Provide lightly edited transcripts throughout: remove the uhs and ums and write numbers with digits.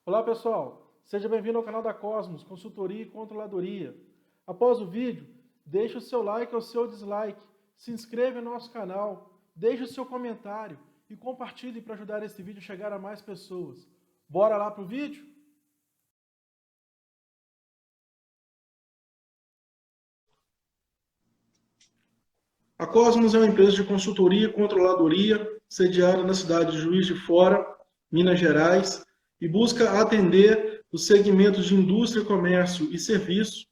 Olá pessoal, seja bem-vindo ao canal da Cosmos, consultoria e controladoria. Após o vídeo, deixe o seu like ou o seu dislike, se inscreva no nosso canal, deixe o seu comentário e compartilhe para ajudar esse vídeo a chegar a mais pessoas. Bora lá para o vídeo? A Cosmos é uma empresa de consultoria e controladoria sediada na cidade de Juiz de Fora, Minas Gerais, e busca atender os segmentos de indústria, comércio e serviço,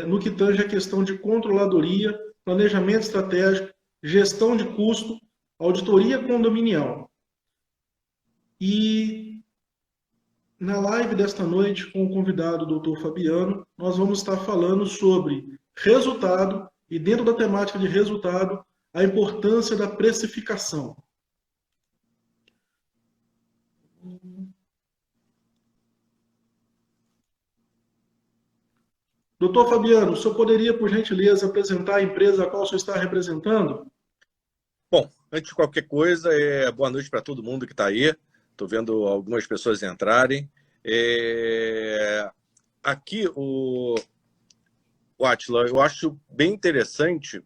no que tange a questão de controladoria, planejamento estratégico, gestão de custo, auditoria condominial. E na live desta noite, com o convidado Dr. Fabiano, nós vamos estar falando sobre resultado e, dentro da temática de resultado, a importância da precificação. Doutor Fabiano, o senhor poderia, por gentileza, apresentar a empresa a qual o senhor está representando? Bom, antes de qualquer coisa, boa noite para todo mundo que está aí. Estou vendo algumas pessoas entrarem. Aqui, o Átila, eu acho bem interessante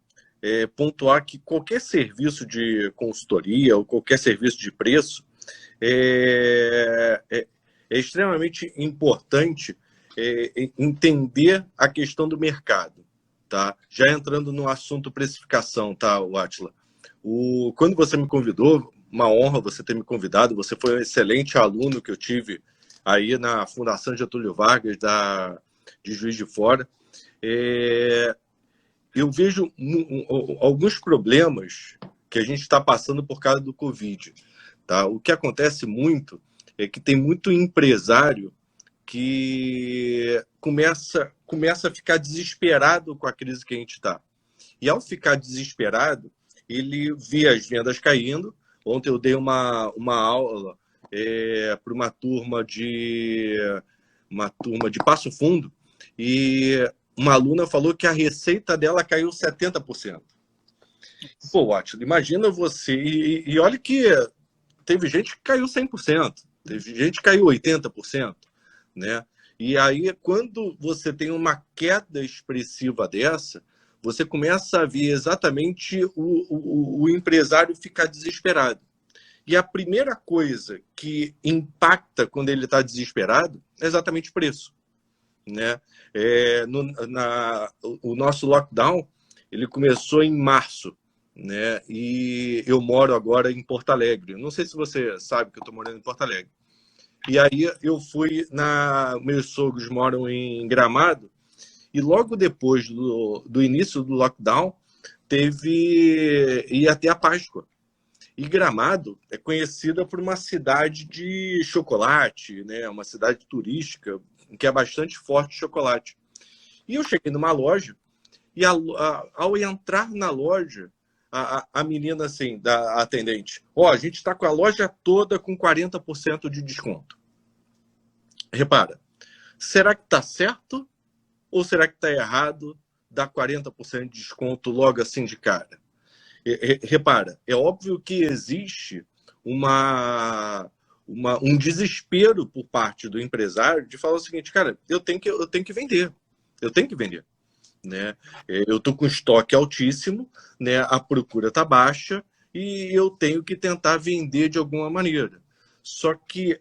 pontuar que qualquer serviço de consultoria ou qualquer serviço de preço é extremamente importante entender a questão do mercado, tá? Já entrando no assunto precificação, tá, Átila? Quando você me convidou, uma honra você ter me convidado, você foi um excelente aluno que eu tive aí na Fundação Getúlio Vargas, de Juiz de Fora. Eu vejo alguns problemas que a gente está passando por causa do Covid. Tá? O que acontece muito é que tem muito empresário que começa a ficar desesperado com a crise que a gente está. E ao ficar desesperado, ele vê as vendas caindo. Ontem eu dei uma aula para uma turma de Passo Fundo e uma aluna falou que a receita dela caiu 70%. Pô, Átila, imagina você... E olha que teve gente que caiu 100%, teve gente que caiu 80%. Né? E aí, quando você tem uma queda expressiva dessa, você começa a ver exatamente o empresário ficar desesperado. E a primeira coisa que impacta quando ele está desesperado é exatamente o preço. Né? O nosso lockdown ele começou em março, né? E eu moro agora em Porto Alegre. Não sei se você sabe que eu estou morando em Porto Alegre. E aí eu fui meus sogros moram em Gramado, e logo depois do início do lockdown, ia ter a Páscoa. E Gramado é conhecida por uma cidade de chocolate, né? Uma cidade turística, que é bastante forte de chocolate. E eu cheguei numa loja, e ao entrar na loja, a menina, assim, da atendente, a gente está com a loja toda com 40% de desconto. Repara, será que está certo ou será que está errado dar 40% de desconto logo assim de cara? Repara, é óbvio que existe um desespero por parte do empresário de falar o seguinte, cara, eu tenho que vender. Né? Eu estou com estoque altíssimo, né? A procura está baixa e eu tenho que tentar vender de alguma maneira. Só que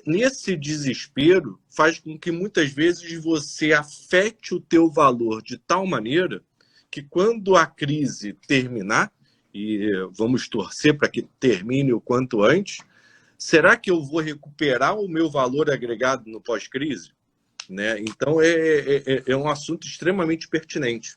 nesse desespero faz com que muitas vezes você afete o teu valor de tal maneira que quando a crise terminar, e vamos torcer para que termine o quanto antes, será que eu vou recuperar o meu valor agregado no pós-crise? Né? Então, é um assunto extremamente pertinente.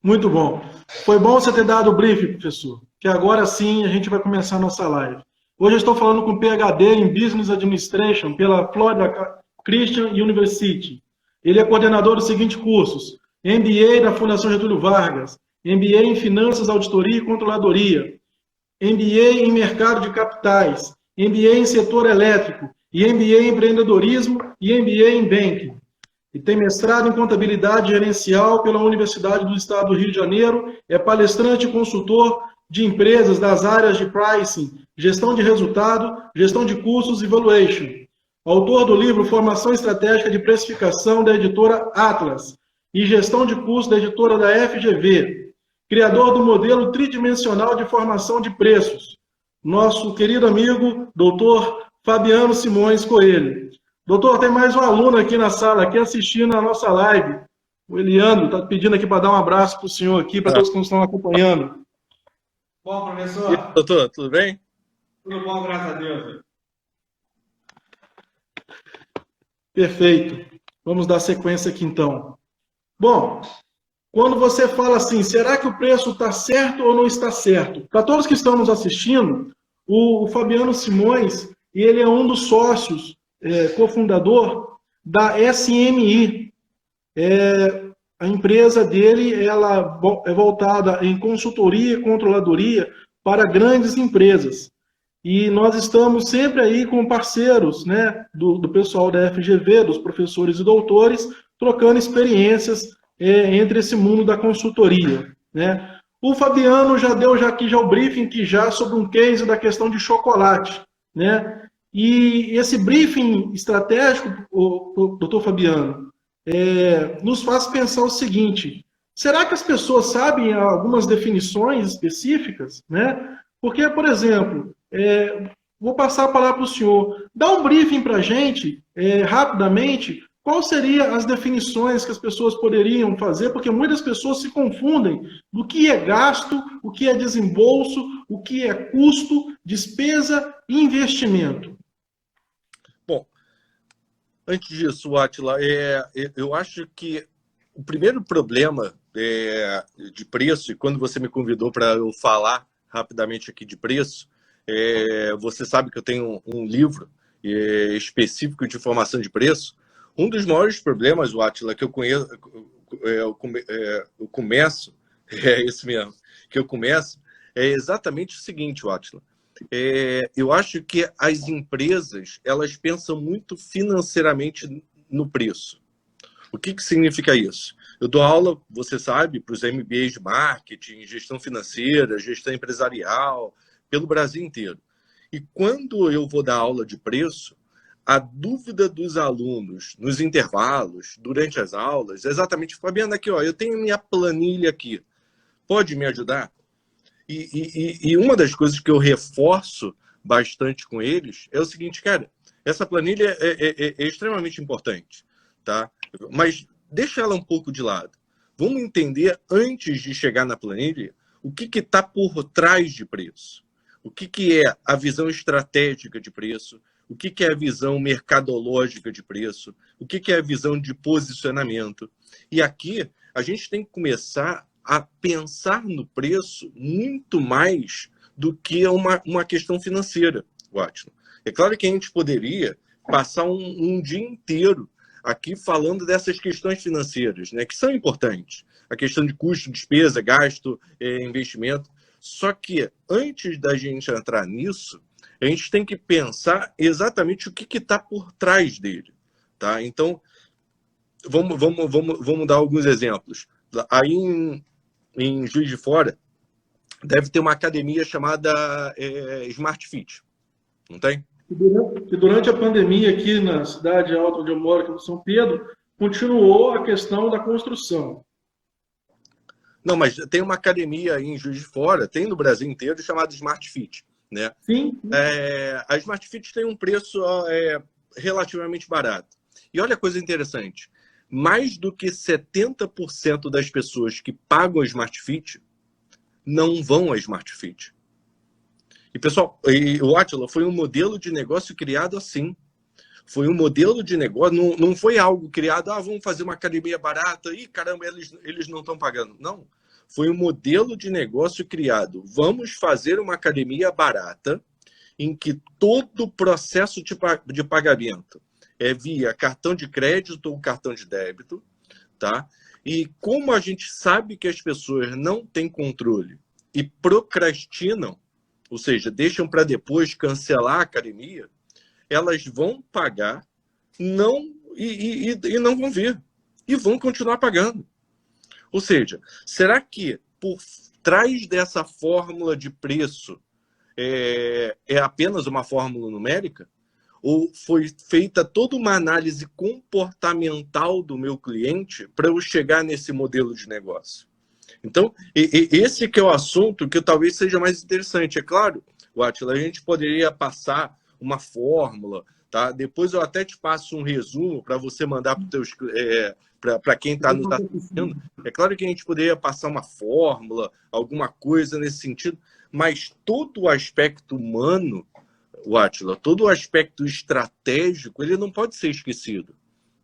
Muito bom. Foi bom você ter dado o briefing, professor, que agora sim a gente vai começar a nossa live. Hoje eu estou falando com PhD em Business Administration pela Florida Christian University. Ele é coordenador dos seguintes cursos: MBA da Fundação Getúlio Vargas, MBA em Finanças, Auditoria e Controladoria, MBA em Mercado de Capitais, MBA em Setor Elétrico, e MBA em Empreendedorismo e MBA em Banking. E tem mestrado em Contabilidade Gerencial pela Universidade do Estado do Rio de Janeiro, é palestrante e consultor de empresas das áreas de Pricing, gestão de resultado, gestão de custos e valuation. Autor do livro Formação Estratégica de Precificação, da editora Atlas, e Gestão de Custos, da editora da FGV. Criador do modelo tridimensional de formação de preços. Nosso querido amigo, doutor Fabiano Simões Coelho. Doutor, tem mais um aluno aqui na sala, aqui assistindo a nossa live. O Eliandro está pedindo aqui para dar um abraço para o senhor aqui, para todos que estão acompanhando. Bom, professor. E, doutor, tudo bem? Tudo bom, graças a Deus. Perfeito. Vamos dar sequência aqui, então. Bom, quando você fala assim, será que o preço está certo ou não está certo? Para todos que estão nos assistindo, o Fabiano Simões, ele é um dos sócios, cofundador da SMI. A empresa dele ela é voltada em consultoria e controladoria para grandes empresas. E nós estamos sempre aí com parceiros, né, do pessoal da FGV, dos professores e doutores, trocando experiências entre esse mundo da consultoria, né? O Fabiano já deu aqui o briefing aqui sobre um case da questão de chocolate, né? E esse briefing estratégico, doutor Fabiano, nos faz pensar o seguinte: será que as pessoas sabem algumas definições específicas, né? Porque, por exemplo, vou passar a palavra para o senhor. Dá um briefing para a gente, rapidamente, quais seriam as definições que as pessoas poderiam fazer, porque muitas pessoas se confundem do que é gasto, o que é desembolso, o que é custo, despesa e investimento. Bom, antes disso, Átila, eu acho que o primeiro problema de preço, e quando você me convidou para eu falar rapidamente aqui de preço, você sabe que eu tenho um livro específico de formação de preço. Um dos maiores problemas, Átila, que eu conheço, eu começo, esse mesmo, que eu começo, é exatamente o seguinte, Átila. Eu acho que as empresas, elas pensam muito financeiramente no preço. O que significa isso? Eu dou aula, você sabe, para os MBAs de marketing, gestão financeira, gestão empresarial, pelo Brasil inteiro. E quando eu vou dar aula de preço, a dúvida dos alunos nos intervalos, durante as aulas, é exatamente: Fabiano, aqui, ó, eu tenho minha planilha aqui, pode me ajudar? E uma das coisas que eu reforço bastante com eles é o seguinte: cara, essa planilha é extremamente importante, tá? Mas deixa ela um pouco de lado. Vamos entender, antes de chegar na planilha, o que está por trás de preço. O que é a visão estratégica de preço, o que é a visão mercadológica de preço, o que é a visão de posicionamento. E aqui a gente tem que começar a pensar no preço muito mais do que uma questão financeira, Watson. É claro que a gente poderia passar um dia inteiro aqui falando dessas questões financeiras, né, que são importantes. A questão de custo, despesa, gasto, investimento. Só que antes da gente entrar nisso, a gente tem que pensar exatamente o que está por trás dele. Tá? Então, vamos dar alguns exemplos. Aí em Juiz de Fora, deve ter uma academia chamada Smart Fit. Não tem? E durante a pandemia aqui na cidade alta onde eu moro, aqui no São Pedro, continuou a questão da construção. Não, mas tem uma academia aí em Juiz de Fora, tem no Brasil inteiro, chamada Smart Fit. Né? Sim. A Smart Fit tem um preço relativamente barato. E olha a coisa interessante. Mais do que 70% das pessoas que pagam a Smart Fit não vão à Smart Fit. E, pessoal, o Átila foi um modelo de negócio criado assim. Foi um modelo de negócio, não foi algo criado, vamos fazer uma academia barata, e caramba, eles não estão pagando. Não. Foi um modelo de negócio criado. Vamos fazer uma academia barata, em que todo o processo de pagamento é via cartão de crédito ou cartão de débito, tá? E como a gente sabe que as pessoas não têm controle e procrastinam, ou seja, deixam para depois cancelar a academia, elas vão pagar e não vão vir. E vão continuar pagando. Ou seja, será que por trás dessa fórmula de preço é apenas uma fórmula numérica? Ou foi feita toda uma análise comportamental do meu cliente para eu chegar nesse modelo de negócio? Então, esse que é o assunto que talvez seja mais interessante. É claro, Átila, a gente poderia passar uma fórmula, tá? Depois eu até te passo um resumo para você mandar para quem está nos assistindo. É claro que a gente poderia passar uma fórmula, alguma coisa nesse sentido, mas todo o aspecto humano, Átila, todo o aspecto estratégico, ele não pode ser esquecido,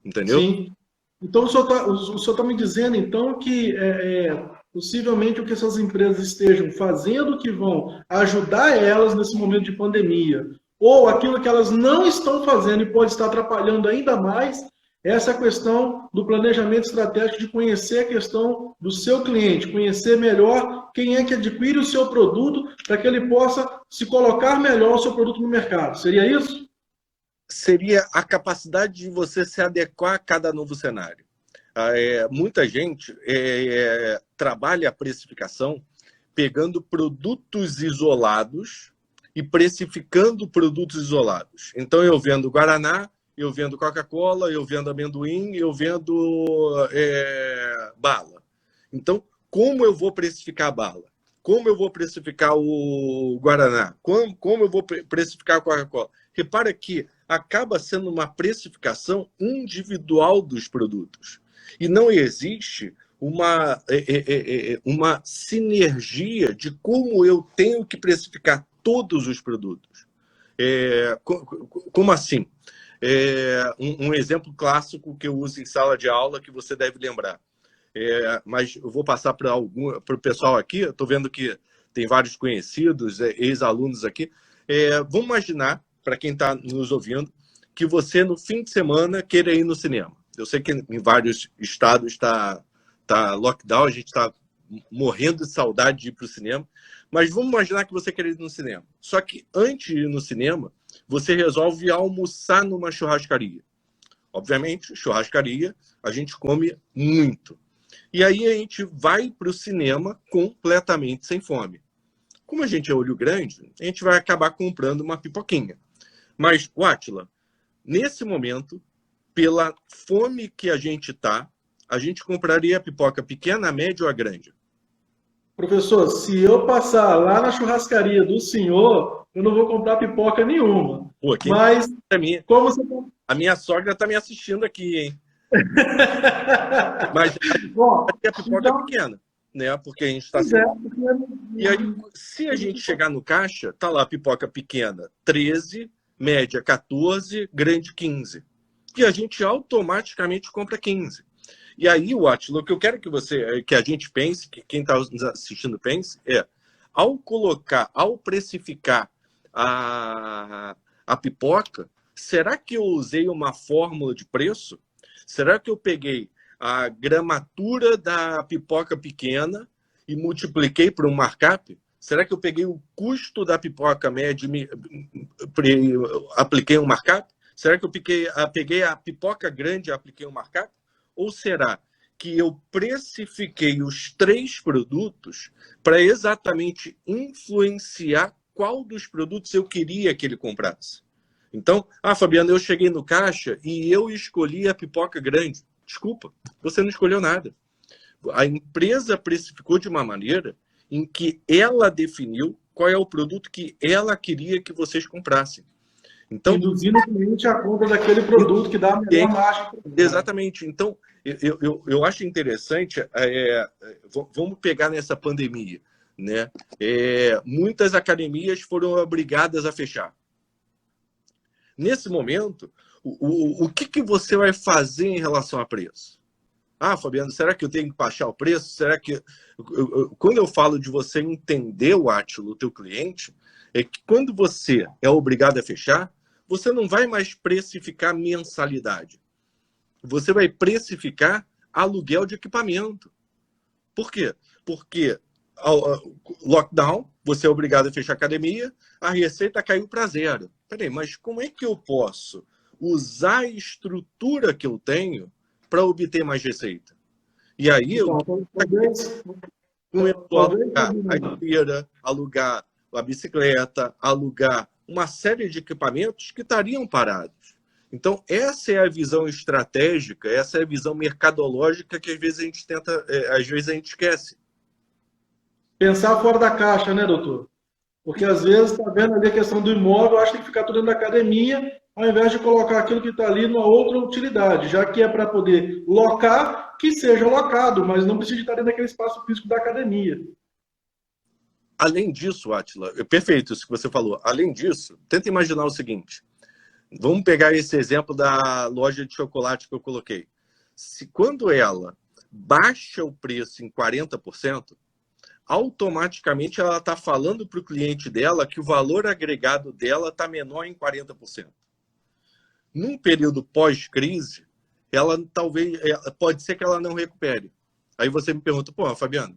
entendeu? Sim. Então, o senhor está me dizendo, então, que possivelmente o que essas empresas estejam fazendo que vão ajudar elas nesse momento de pandemia, ou aquilo que elas não estão fazendo e pode estar atrapalhando ainda mais, essa é a questão do planejamento estratégico, de conhecer a questão do seu cliente, conhecer melhor quem é que adquire o seu produto, para que ele possa se colocar melhor o seu produto no mercado. Seria isso? Seria a capacidade de você se adequar a cada novo cenário. Muita gente trabalha a precificação pegando produtos isolados e precificando produtos isolados. Então, eu vendo Guaraná, eu vendo Coca-Cola, eu vendo amendoim, eu vendo bala. Então, como eu vou precificar a bala? Como eu vou precificar o Guaraná? Como eu vou precificar a Coca-Cola? Repara que acaba sendo uma precificação individual dos produtos. E não existe uma sinergia de como eu tenho que precificar todos os produtos. Como assim? Um exemplo clássico que eu uso em sala de aula que você deve lembrar. Mas eu vou passar para o pessoal aqui. Eu estou vendo que tem vários conhecidos, ex-alunos aqui. Vamos imaginar, para quem está nos ouvindo, que você, no fim de semana, queira ir no cinema. Eu sei que em vários estados está lockdown, a gente está morrendo de saudade de ir para o cinema, mas vamos imaginar que você quer ir no cinema. Só que antes de ir no cinema, você resolve almoçar numa churrascaria. Obviamente, churrascaria, a gente come muito. E aí a gente vai para o cinema completamente sem fome. Como a gente é olho grande, a gente vai acabar comprando uma pipoquinha. Mas, Átila, nesse momento, pela fome que a gente está, a gente compraria a pipoca pequena, a média ou a grande? Professor, se eu passar lá na churrascaria do senhor, eu não vou comprar pipoca nenhuma. Pô, mas, como você... A minha sogra está me assistindo aqui, hein? Mas Bom, a pipoca é pequena, né? Porque a gente está... E aí, se a gente chegar no caixa, tá lá a pipoca pequena 13, média 14, grande 15. E a gente automaticamente compra 15. E aí, Átila, o que eu quero que a gente pense, que quem está nos assistindo pense, ao precificar a pipoca, será que eu usei uma fórmula de preço? Será que eu peguei a gramatura da pipoca pequena e multipliquei por um markup? Será que eu peguei o custo da pipoca média e apliquei um markup? Será que eu peguei a pipoca grande e apliquei um markup? Ou será que eu precifiquei os 3 produtos para exatamente influenciar qual dos produtos eu queria que ele comprasse? Então, Fabiano, eu cheguei no caixa e eu escolhi a pipoca grande. Desculpa, você não escolheu nada. A empresa precificou de uma maneira em que ela definiu qual é o produto que ela queria que vocês comprassem. Então, induzindo o cliente à compra daquele produto que dá a melhor margem. Exatamente. Então, eu acho interessante, vamos pegar nessa pandemia, né? Muitas academias foram obrigadas a fechar. Nesse momento, o que você vai fazer em relação a preço? Fabiano, será que eu tenho que baixar o preço? Será que... Quando eu falo de você entender, Átila, o teu cliente, é que quando você é obrigado a fechar, você não vai mais precificar mensalidade. Você vai precificar aluguel de equipamento. Por quê? Porque lockdown, você é obrigado a fechar a academia, a receita caiu para 0. Peraí, mas como é que eu posso usar a estrutura que eu tenho para obter mais receita? E aí eu alugar a esteira, alugar a bicicleta, alugar uma série de equipamentos que estariam parados. Então, essa é a visão estratégica, essa é a visão mercadológica que às vezes a gente tenta, às vezes a gente esquece. Pensar fora da caixa, né, doutor? Porque às vezes está vendo ali a questão do imóvel, acha que tem que ficar tudo dentro da academia, ao invés de colocar aquilo que está ali numa outra utilidade, já que é para poder locar, que seja locado, mas não precisa estar dentro daquele espaço físico da academia. Além disso, Átila, é perfeito isso que você falou. Além disso, tenta imaginar o seguinte. Vamos pegar esse exemplo da loja de chocolate que eu coloquei. Quando ela baixa o preço em 40%, automaticamente ela está falando para o cliente dela que o valor agregado dela está menor em 40%. Num período pós-crise, pode ser que ela não recupere. Aí você me pergunta, pô, Fabiano,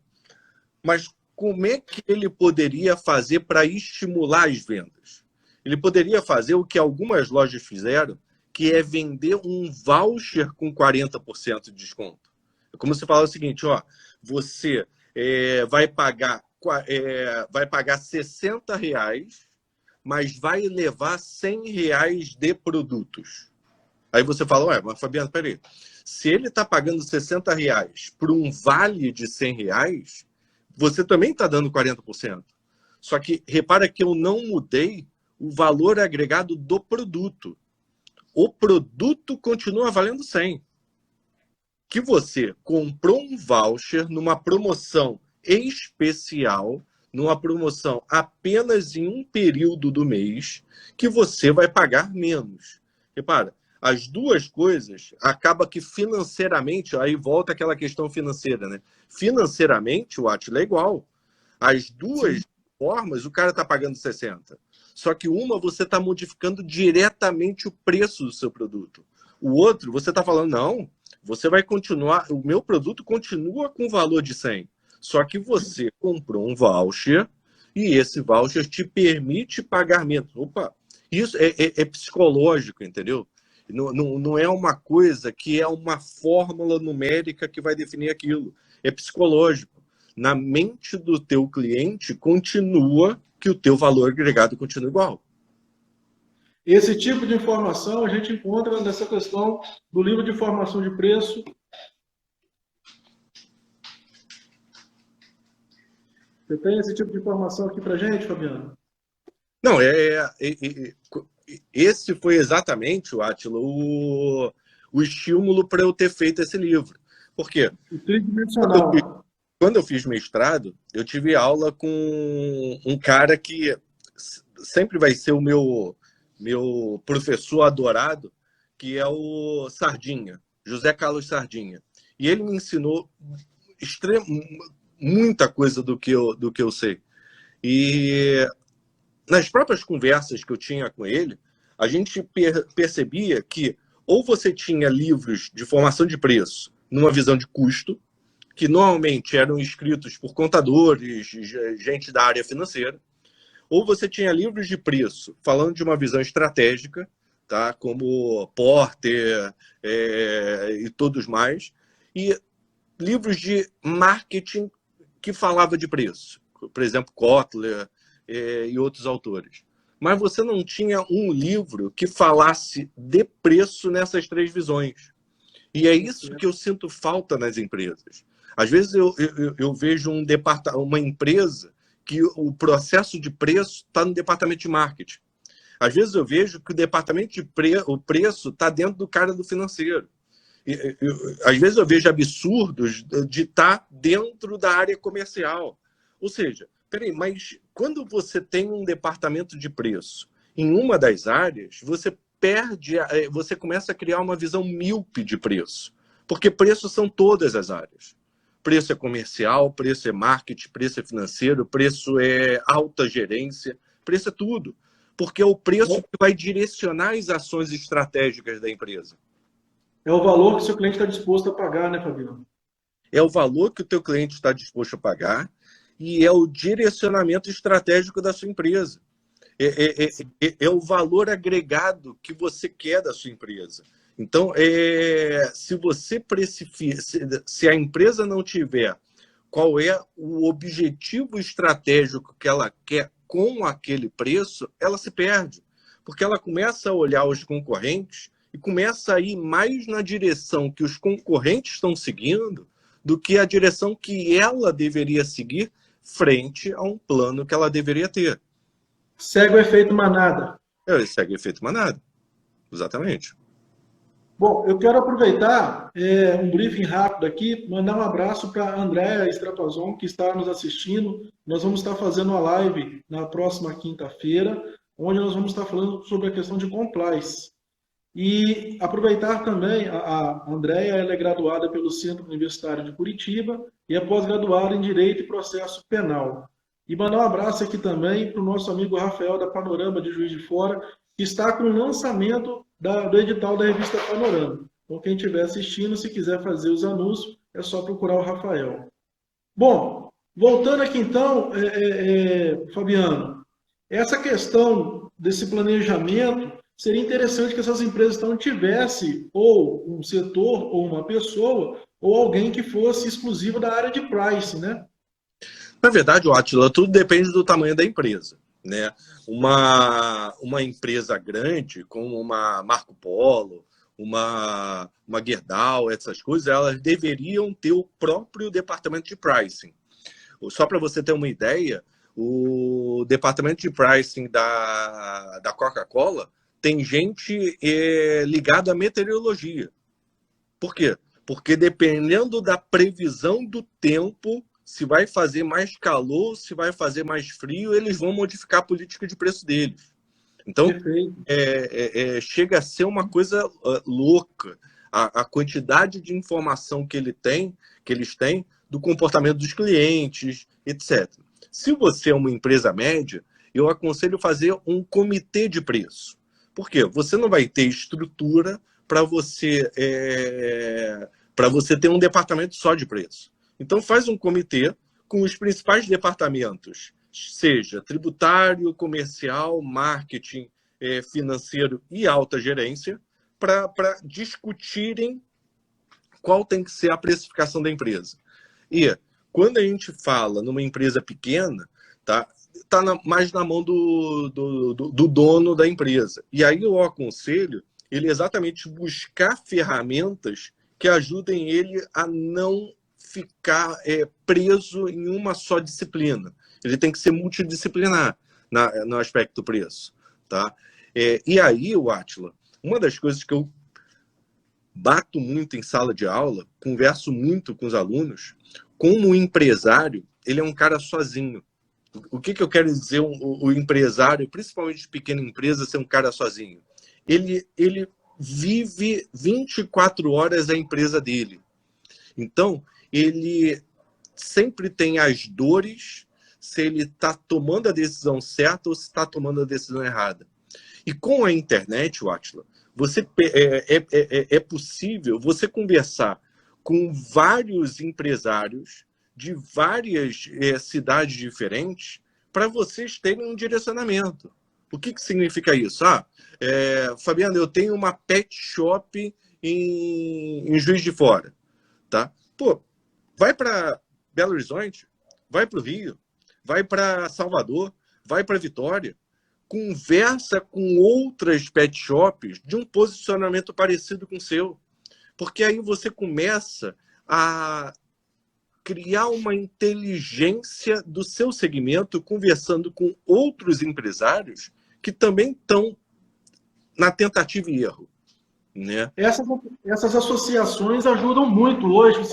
mas como é que ele poderia fazer para estimular as vendas? Ele poderia fazer o que algumas lojas fizeram, que é vender um voucher com 40% de desconto. É como você fala o seguinte, ó, você vai pagar R$60, mas vai levar R$100 de produtos. Aí você fala, ué, mas Fabiano, peraí, se ele está pagando R$60 por um vale de R$100, você também está dando 40%. Só que repara que eu não mudei o valor agregado do produto. O produto continua valendo 100. Que você comprou um voucher numa promoção especial, numa promoção apenas em um período do mês, que você vai pagar menos. Repara, as duas coisas acaba que financeiramente, aí volta aquela questão financeira, né? Financeiramente, o Átila é igual. As duas formas, o cara está pagando 60. Só que uma você está modificando diretamente o preço do seu produto. O outro, você está falando, não, você vai continuar, o meu produto continua com valor de 100. Só que você comprou um voucher e esse voucher te permite pagar menos. Opa, isso é psicológico, entendeu? Não é uma coisa que é uma fórmula numérica que vai definir aquilo. É psicológico. Na mente do teu cliente, continua que o teu valor agregado continua igual. Esse tipo de informação a gente encontra nessa questão do livro de formação de preço. Você tem esse tipo de informação aqui para a gente, Fabiano? Não, esse foi exatamente, Átila, o estímulo para eu ter feito esse livro. Por quê? O tridimensional. Quando eu fiz mestrado, eu tive aula com um cara que sempre vai ser o meu professor adorado, que é o Sardinha, José Carlos Sardinha. E ele me ensinou muita coisa do que eu sei. E nas próprias conversas que eu tinha com ele, a gente percebia que ou você tinha livros de formação de preço numa visão de custo, que normalmente eram escritos por contadores, gente da área financeira, ou você tinha livros de preço falando de uma visão estratégica, tá? Como Porter e todos mais, e livros de marketing que falava de preço, por exemplo, Kotler e outros autores. Mas você não tinha um livro que falasse de preço nessas três visões. E é isso que eu sinto falta nas empresas. Às vezes eu vejo uma empresa que o processo de preço está no departamento de marketing. Às vezes eu vejo que o departamento de preço está dentro do cara do financeiro. Às vezes eu vejo absurdos de estar dentro da área comercial. Ou seja, peraí, mas quando você tem um departamento de preço em uma das áreas, você começa a criar uma visão míope de preço. Porque preço são todas as áreas. Preço é comercial, preço é marketing, preço é financeiro, preço é alta gerência, preço é tudo. Porque é o preço que vai direcionar as ações estratégicas da empresa. É o valor que o seu cliente está disposto a pagar, né, Fabiano? É o valor que o teu cliente está disposto a pagar e é o direcionamento estratégico da sua empresa. É o valor agregado que você quer da sua empresa. Então, se você precifica, se a empresa não tiver qual é o objetivo estratégico que ela quer com aquele preço, ela se perde, porque ela começa a olhar os concorrentes e começa a ir mais na direção que os concorrentes estão seguindo do que a direção que ela deveria seguir frente a um plano que ela deveria ter. Segue o efeito manada. Segue o efeito manada. Exatamente. Bom, eu quero aproveitar um briefing rápido aqui, mandar um abraço para a Andréa Strapazon, que está nos assistindo. Nós vamos estar fazendo uma live na próxima quinta-feira, onde nós vamos estar falando sobre a questão de compliance. E aproveitar também, a Andréa ela é graduada pelo Centro Universitário de Curitiba e é pós-graduada em Direito e Processo Penal. E mandar um abraço aqui também para o nosso amigo Rafael da Panorama de Juiz de Fora, que está com o lançamento do edital da revista Panorama. Então, quem estiver assistindo, se quiser fazer os anúncios, é só procurar o Rafael. Bom, voltando aqui então, Fabiano, essa questão desse planejamento, seria interessante que essas empresas então tivessem ou um setor, ou uma pessoa, ou alguém que fosse exclusivo da área de pricing, né? Na verdade, Átila, tudo depende do tamanho da empresa, né? Uma empresa grande, como uma Marco Polo, uma Gerdau, essas coisas, elas deveriam ter o próprio departamento de pricing. Só para você ter uma ideia, o departamento de pricing da Coca-Cola tem gente ligada à meteorologia. Por quê? Porque dependendo da previsão do tempo, se vai fazer mais calor, se vai fazer mais frio, eles vão modificar a política de preço deles. Então, chega a ser uma coisa louca a quantidade de informação que eles têm do comportamento dos clientes, etc. Se você é uma empresa média, eu aconselho fazer um comitê de preço. Por quê? Você não vai ter estrutura para você ter um departamento só de preço. Então, faz um comitê com os principais departamentos, seja tributário, comercial, marketing, financeiro e alta gerência, para discutirem qual tem que ser a precificação da empresa. E quando a gente fala numa empresa pequena, tá mais na mão do dono da empresa. E aí eu aconselho ele exatamente buscar ferramentas que ajudem ele a não ficar preso em uma só disciplina. Ele tem que ser multidisciplinar no aspecto preço. Tá? E aí, Átila, uma das coisas que eu bato muito em sala de aula, converso muito com os alunos, como empresário, ele é um cara sozinho. O que eu quero dizer, o empresário, principalmente de pequena empresa, ser um cara sozinho? Ele vive 24 horas a empresa dele. Então, ele sempre tem as dores se ele está tomando a decisão certa ou se está tomando a decisão errada. E com a internet, Átila, é possível você conversar com vários empresários de várias cidades diferentes para vocês terem um direcionamento. O que significa isso? Fabiano, eu tenho uma pet shop em Juiz de Fora. Tá? Pô, vai para Belo Horizonte, vai para o Rio, vai para Salvador, vai para Vitória, conversa com outras pet shops de um posicionamento parecido com o seu. Porque aí você começa a criar uma inteligência do seu segmento, conversando com outros empresários que também estão na tentativa e erro. Né? Essas associações ajudam muito hoje o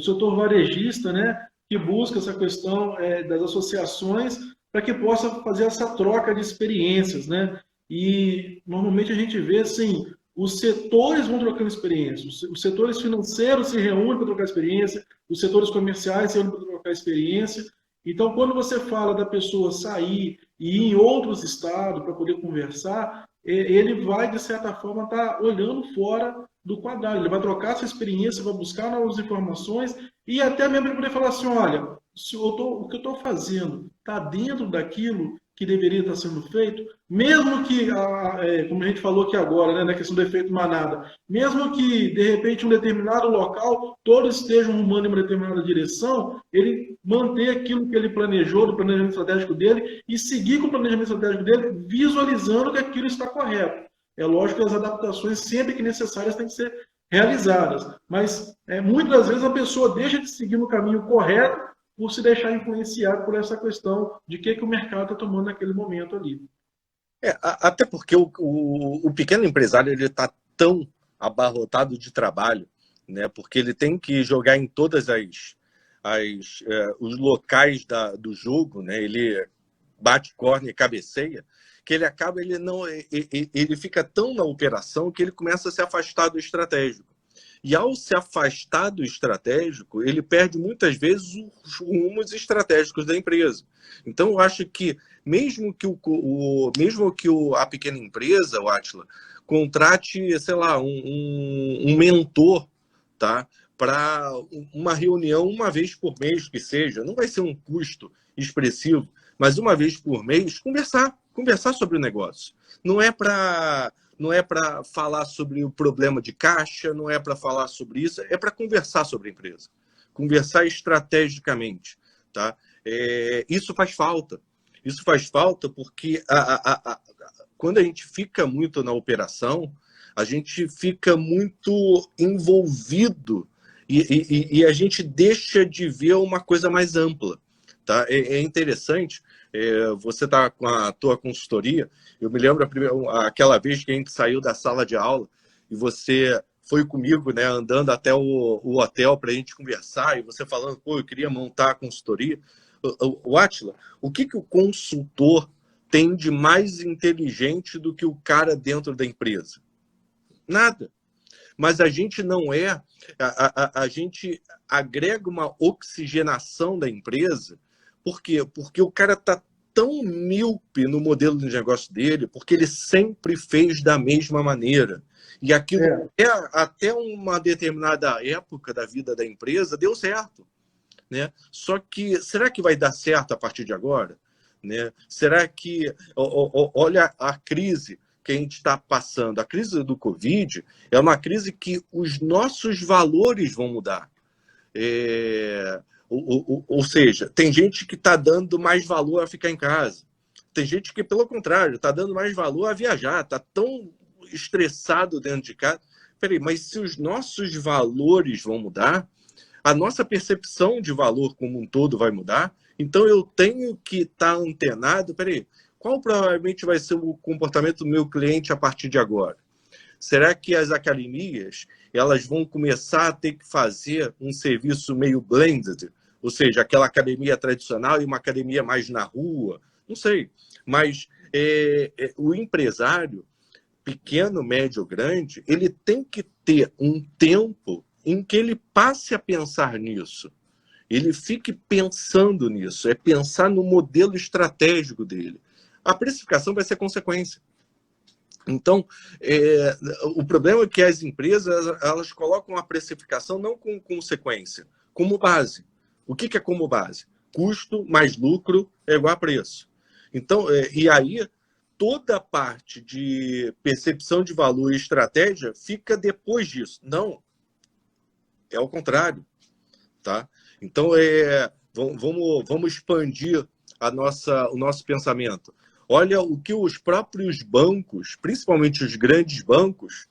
setor varejista, né, que busca essa questão das associações para que possa fazer essa troca de experiências. Né? E normalmente a gente vê assim, os setores vão trocando experiência, os setores financeiros se reúnem para trocar experiência, os setores comerciais se reúnem para trocar experiência. Então, quando você fala da pessoa sair e ir em outros estados para poder conversar, ele vai, de certa forma, estar olhando fora do quadrado. Ele vai trocar essa experiência, vai buscar novas informações e até mesmo ele poder falar assim, olha, o que eu estou fazendo está dentro daquilo que deveria estar sendo feito, mesmo que, como a gente falou aqui agora, né, na questão do efeito manada, mesmo que, de repente, um determinado local, todos estejam rumando em uma determinada direção, ele manter aquilo que ele planejou, do planejamento estratégico dele, e seguir com o planejamento estratégico dele, visualizando que aquilo está correto. É lógico que as adaptações, sempre que necessárias, têm que ser realizadas, mas muitas das vezes a pessoa deixa de seguir no caminho correto por se deixar influenciar por essa questão de que o mercado está tomando naquele momento ali. Até porque o pequeno empresário ele está tão abarrotado de trabalho, né? Porque ele tem que jogar em todas os locais do jogo, né? Ele bate corne e cabeceia, que ele acaba, ele fica tão na operação que ele começa a se afastar do estratégico. E ao se afastar do estratégico, ele perde muitas vezes os rumos estratégicos da empresa. Então, eu acho que mesmo que a pequena empresa, o Átila, contrate, sei lá, um mentor, tá? Para uma reunião uma vez por mês que seja, não vai ser um custo expressivo, mas uma vez por mês, conversar sobre o negócio. Não é para falar sobre o problema de caixa, não é para falar sobre isso, é para conversar sobre a empresa. Conversar estrategicamente. Tá? Isso faz falta. Isso faz falta porque quando a gente fica muito na operação, a gente fica muito envolvido e a gente deixa de ver uma coisa mais ampla. Tá? É interessante, você está com a tua consultoria, eu me lembro aquela vez que a gente saiu da sala de aula e você foi comigo, né, andando até o hotel para a gente conversar, e você falando, pô, eu queria montar a consultoria. O Átila, o que o consultor tem de mais inteligente do que o cara dentro da empresa? Nada. Mas a gente não é... A gente agrega uma oxigenação da empresa. Por quê? Porque o cara está tão míope no modelo de negócio dele, porque ele sempre fez da mesma maneira. E aquilo até uma determinada época da vida da empresa deu certo. Né? Só que, será que vai dar certo a partir de agora? Né? Será que... Olha a crise que a gente está passando. A crise do Covid é uma crise que os nossos valores vão mudar. Ou seja, tem gente que está dando mais valor a ficar em casa. Tem gente que, pelo contrário, está dando mais valor a viajar. Está tão estressado dentro de casa. Peraí, mas se os nossos valores vão mudar, a nossa percepção de valor como um todo vai mudar. Então, eu tenho que estar antenado. Peraí, qual provavelmente vai ser o comportamento do meu cliente a partir de agora? Será que as academias elas vão começar a ter que fazer um serviço meio blended? Ou seja, aquela academia tradicional e uma academia mais na rua? Não sei. Mas o empresário, pequeno, médio ou grande, ele tem que ter um tempo em que ele passe a pensar nisso. Ele fique pensando nisso, é pensar no modelo estratégico dele. A precificação vai ser consequência. Então, o problema é que as empresas elas colocam a precificação não como consequência, como base. O que é como base? Custo mais lucro é igual a preço. Então, e aí, toda a parte de percepção de valor e estratégia fica depois disso. Não. É o contrário, tá? Então, vamos expandir o nosso pensamento. Olha o que os próprios bancos, principalmente os grandes bancos,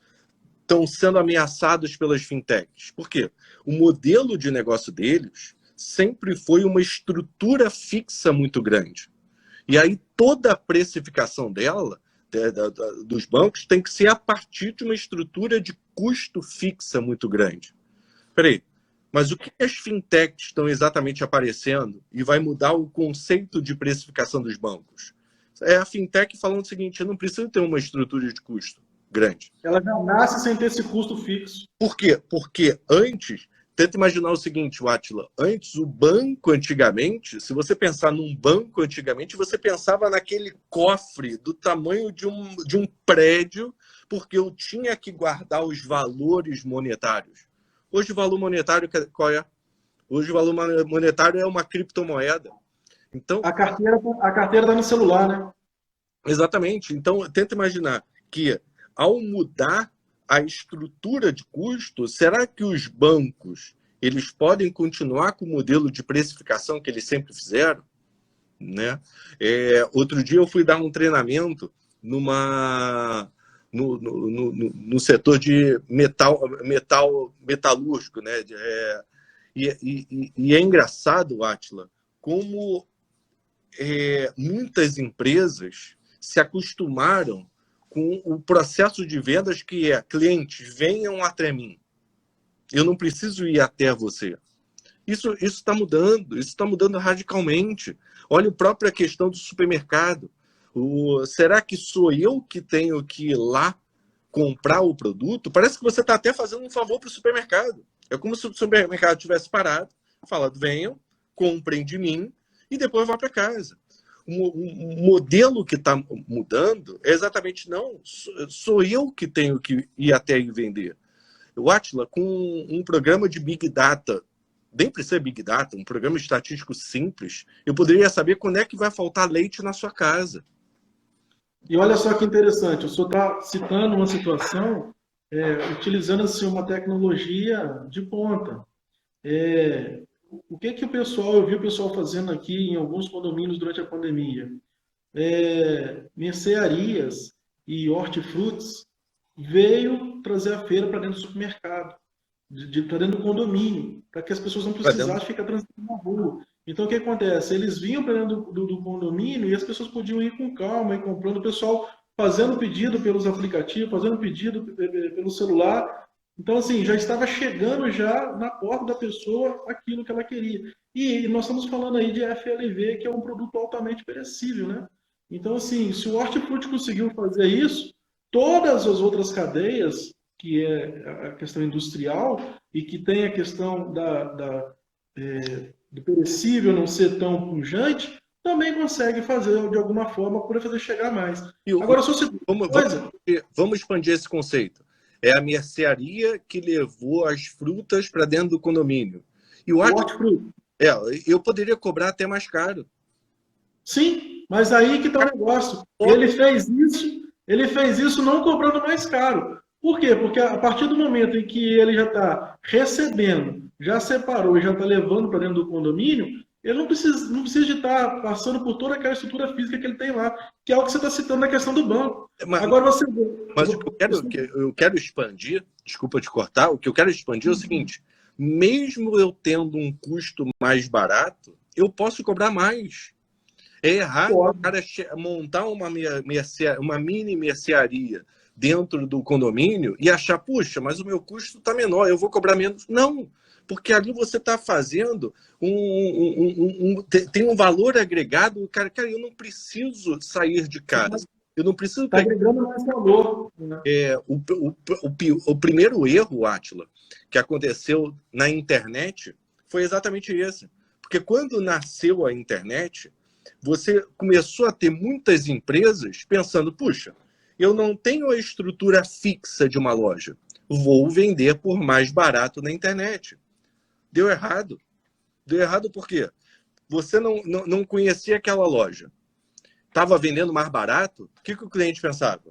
estão sendo ameaçados pelas fintechs. Por quê? O modelo de negócio deles sempre foi uma estrutura fixa muito grande. E aí toda a precificação dos bancos, tem que ser a partir de uma estrutura de custo fixa muito grande. Peraí, mas o que as fintechs estão exatamente aparecendo e vai mudar o conceito de precificação dos bancos? É a fintech falando o seguinte, eu não preciso ter uma estrutura de custo grande. Ela já nasce sem ter esse custo fixo. Por quê? Porque antes, tenta imaginar o seguinte, Átila, antes o banco antigamente, se você pensar num banco antigamente, você pensava naquele cofre do tamanho de um prédio, porque eu tinha que guardar os valores monetários. Hoje o valor monetário qual é? Hoje o valor monetário é uma criptomoeda. Então, A carteira está no celular, né? exatamente. Então, tenta imaginar que, ao mudar a estrutura de custo, será que os bancos eles podem continuar com o modelo de precificação que eles sempre fizeram? Né? Outro dia eu fui dar um treinamento no setor de metalúrgico, né? E é engraçado, Átila, como muitas empresas se acostumaram com o processo de vendas que é: clientes, venham até mim. Eu não preciso ir até você. Isso está mudando radicalmente. Olha a própria questão do supermercado. Será que sou eu que tenho que ir lá comprar o produto? Parece que você está até fazendo um favor para o supermercado. É como se o supermercado tivesse parado, falado: venham, comprem de mim e depois vá para casa. O modelo que está mudando é exatamente: não, sou eu que tenho que ir até e vender. O Átila, com um programa de Big Data, nem precisa Big Data, um programa estatístico simples, eu poderia saber quando é que vai faltar leite na sua casa. E olha só que interessante, o senhor está citando uma situação utilizando assim, uma tecnologia de ponta. O que o pessoal, eu vi o pessoal fazendo aqui em alguns condomínios durante a pandemia? Mercearias e hortifrutis veio trazer a feira para dentro do supermercado, para dentro do condomínio, para que as pessoas não precisassem ficar transitando na rua. Então, o que acontece? Eles vinham para dentro do condomínio e as pessoas podiam ir com calma e comprando, o pessoal fazendo pedido pelos aplicativos, fazendo pedido pelo celular. Então, assim, já estava chegando já na porta da pessoa aquilo que ela queria. E nós estamos falando aí de FLV, que é um produto altamente perecível, né? Então, assim, se o Hortifruti conseguiu fazer isso, todas as outras cadeias, que é a questão industrial e que tem a questão do perecível não ser tão pujante, também consegue fazer de alguma forma para fazer chegar mais. Agora, só se vamos expandir esse conceito. É a mercearia que levou as frutas para dentro do condomínio. E o hortifruti, eu poderia cobrar até mais caro. Sim, mas aí que está o negócio. Ele fez isso não cobrando mais caro. Por quê? Porque a partir do momento em que ele já está recebendo, já separou e já está levando para dentro do condomínio, ele não precisa de estar passando por toda aquela estrutura física que ele tem lá, que é o que você está citando na questão do banco. Agora você... Mas o que eu quero expandir, desculpa te cortar, o que eu quero expandir é o seguinte: mesmo eu tendo um custo mais barato, eu posso cobrar mais. É errado o cara montar uma mini mercearia dentro do condomínio e achar: puxa, mas o meu custo está menor, eu vou cobrar menos. Não, porque ali você está fazendo tem um valor agregado. Cara, eu não preciso sair de casa. Eu não preciso... Está agregando mais valor. Né? O primeiro erro, Átila, que aconteceu na internet foi exatamente esse. Porque quando nasceu a internet, você começou a ter muitas empresas pensando: puxa, eu não tenho a estrutura fixa de uma loja, vou vender por mais barato na internet. Deu errado. Deu errado por quê? Você não conhecia aquela loja. Estava vendendo mais barato, o que o cliente pensava?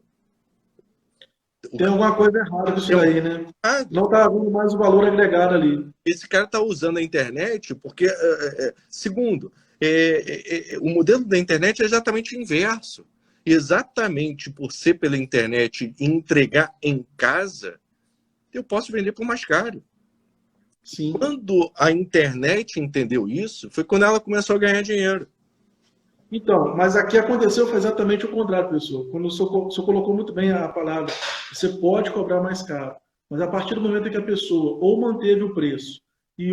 Tem alguma coisa errada com isso aí, né? Não está havendo mais o valor agregado ali. Esse cara está usando a internet porque, segundo, o modelo da internet é exatamente o inverso. Exatamente por ser pela internet e entregar em casa, eu posso vender por mais caro. Sim. Quando a internet entendeu isso, foi quando ela começou a ganhar dinheiro. Então, mas aqui aconteceu foi exatamente o contrário, pessoal. Quando o senhor colocou muito bem a palavra, você pode cobrar mais caro, mas a partir do momento em que a pessoa ou manteve o preço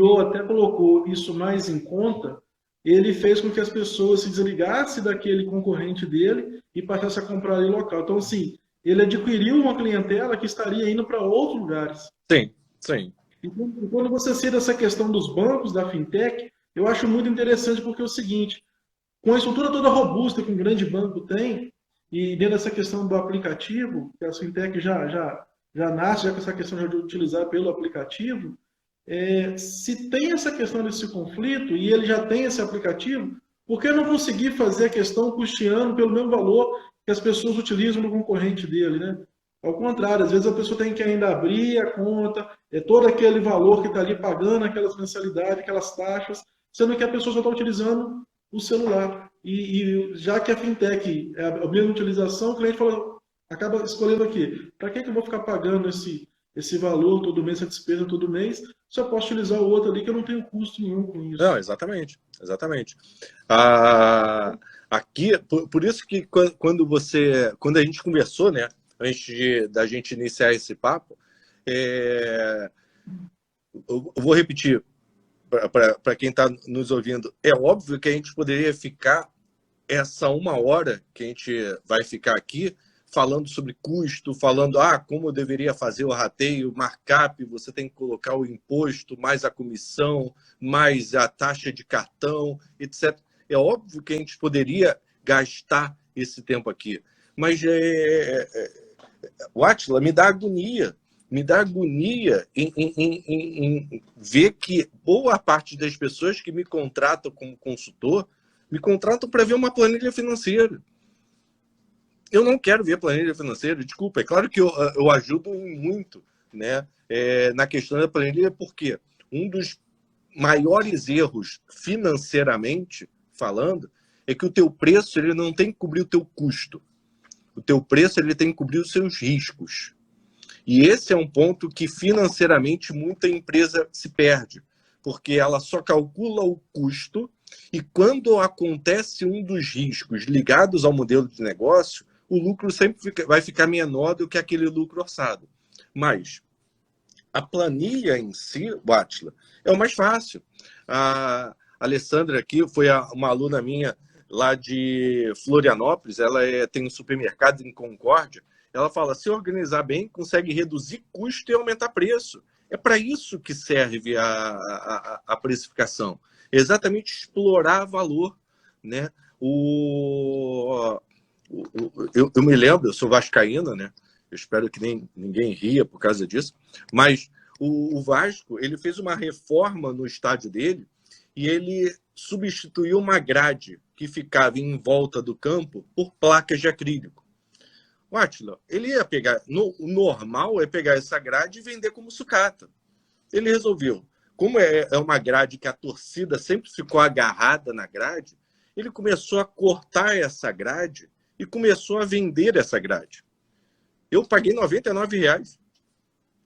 ou até colocou isso mais em conta, ele fez com que as pessoas se desligassem daquele concorrente dele e passassem a comprar ali local. Então, assim, ele adquiriu uma clientela que estaria indo para outros lugares. Sim, sim. E quando você cita essa questão dos bancos, da fintech, eu acho muito interessante porque é o seguinte: com a estrutura toda robusta que um grande banco tem, e dentro dessa questão do aplicativo, que a fintech já nasce já com essa questão de utilizar pelo aplicativo, se tem essa questão desse conflito e ele já tem esse aplicativo, Por que não conseguir fazer a questão custeando pelo mesmo valor que as pessoas utilizam no concorrente dele, né? Ao contrário, às vezes a pessoa tem que ainda abrir a conta, todo aquele valor que está ali pagando aquelas mensalidades, aquelas taxas, sendo que a pessoa só está utilizando o celular. E já que a fintech é a mesma utilização, o cliente fala, acaba escolhendo aqui, para que eu vou ficar pagando esse valor todo mês, essa despesa todo mês, se eu posso utilizar o outro ali que eu não tenho custo nenhum com isso. Não, exatamente. Aqui, por isso que quando a gente conversou, né, antes da gente iniciar esse papo, eu vou repetir para quem está nos ouvindo. É óbvio que a gente poderia ficar essa 1 hora que a gente vai ficar aqui falando sobre custo, falando como eu deveria fazer o rateio, markup, você tem que colocar o imposto, mais a comissão, mais a taxa de cartão, etc. É óbvio que a gente poderia gastar esse tempo aqui, mas o Átila me dá agonia em ver que boa parte das pessoas que me contratam como consultor me contratam para ver uma planilha financeira. Eu não quero ver planilha financeira, desculpa. É claro que eu ajudo muito, né, na questão da planilha, porque um dos maiores erros financeiramente falando é que o teu preço ele não tem que cobrir o teu custo. O teu preço ele tem que cobrir os seus riscos. E esse é um ponto que financeiramente muita empresa se perde, porque ela só calcula o custo e quando acontece um dos riscos ligados ao modelo de negócio, o lucro sempre vai ficar menor do que aquele lucro orçado. Mas a planilha em si, Átila, é o mais fácil. A Alessandra aqui foi uma aluna minha lá de Florianópolis, ela tem um supermercado em Concórdia. Ela fala, se organizar bem, consegue reduzir custo e aumentar preço. É para isso que serve a precificação. Exatamente explorar valor, né? Eu me lembro, eu sou vascaíno, né? Eu espero que ninguém ria por causa disso, mas o Vasco ele fez uma reforma no estádio dele e ele substituiu uma grade que ficava em volta do campo por placas de acrílico. O Átila, ele ia pegar, o normal é pegar essa grade e vender como sucata. Ele resolveu, como é uma grade que a torcida sempre ficou agarrada na grade, ele começou a cortar essa grade e começou a vender essa grade. Eu paguei R$99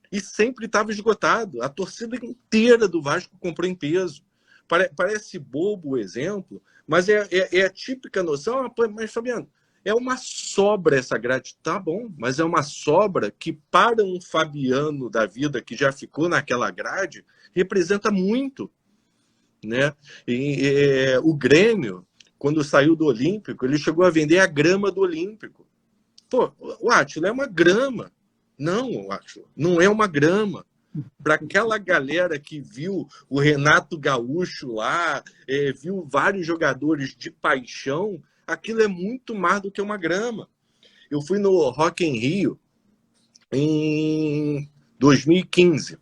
e sempre estava esgotado. A torcida inteira do Vasco comprou em peso. Parece bobo o exemplo, mas é a típica noção. Mas, Fabiano, é uma sobra essa grade. Tá bom, mas é uma sobra que para um Fabiano da vida que já ficou naquela grade, representa muito, né? O Grêmio, quando saiu do Olímpico, ele chegou a vender a grama do Olímpico. Pô, o Átila é uma grama. Não, Átila, não é uma grama. Para aquela galera que viu o Renato Gaúcho lá, viu vários jogadores de paixão, aquilo é muito mais do que uma grama. Eu fui no Rock in Rio em 2015.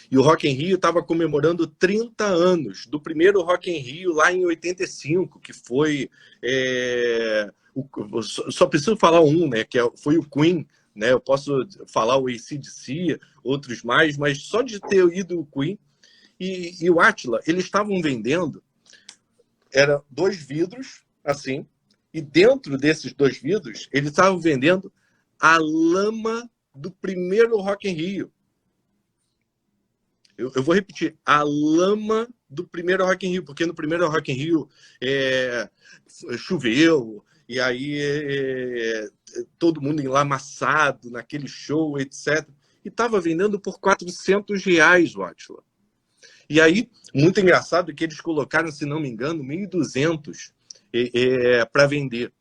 E o Rock in Rio estava comemorando 30 anos do primeiro Rock in Rio lá em 85, que foi... só preciso falar né, que foi o Queen, né? Eu posso falar o AC/DC, outros mais, mas só de ter ido o Queen e o Átila, eles estavam vendendo, eram 2 vidros, assim, e dentro desses 2 vidros, eles estavam vendendo a lama do primeiro Rock in Rio. Eu vou repetir, a lama do primeiro Rock in Rio, porque no primeiro Rock in Rio choveu, e aí todo mundo enlamaçado naquele show, etc. E estava vendendo por R$400, o Átila. E aí, muito engraçado que eles colocaram, se não me engano, 1.200 para vender.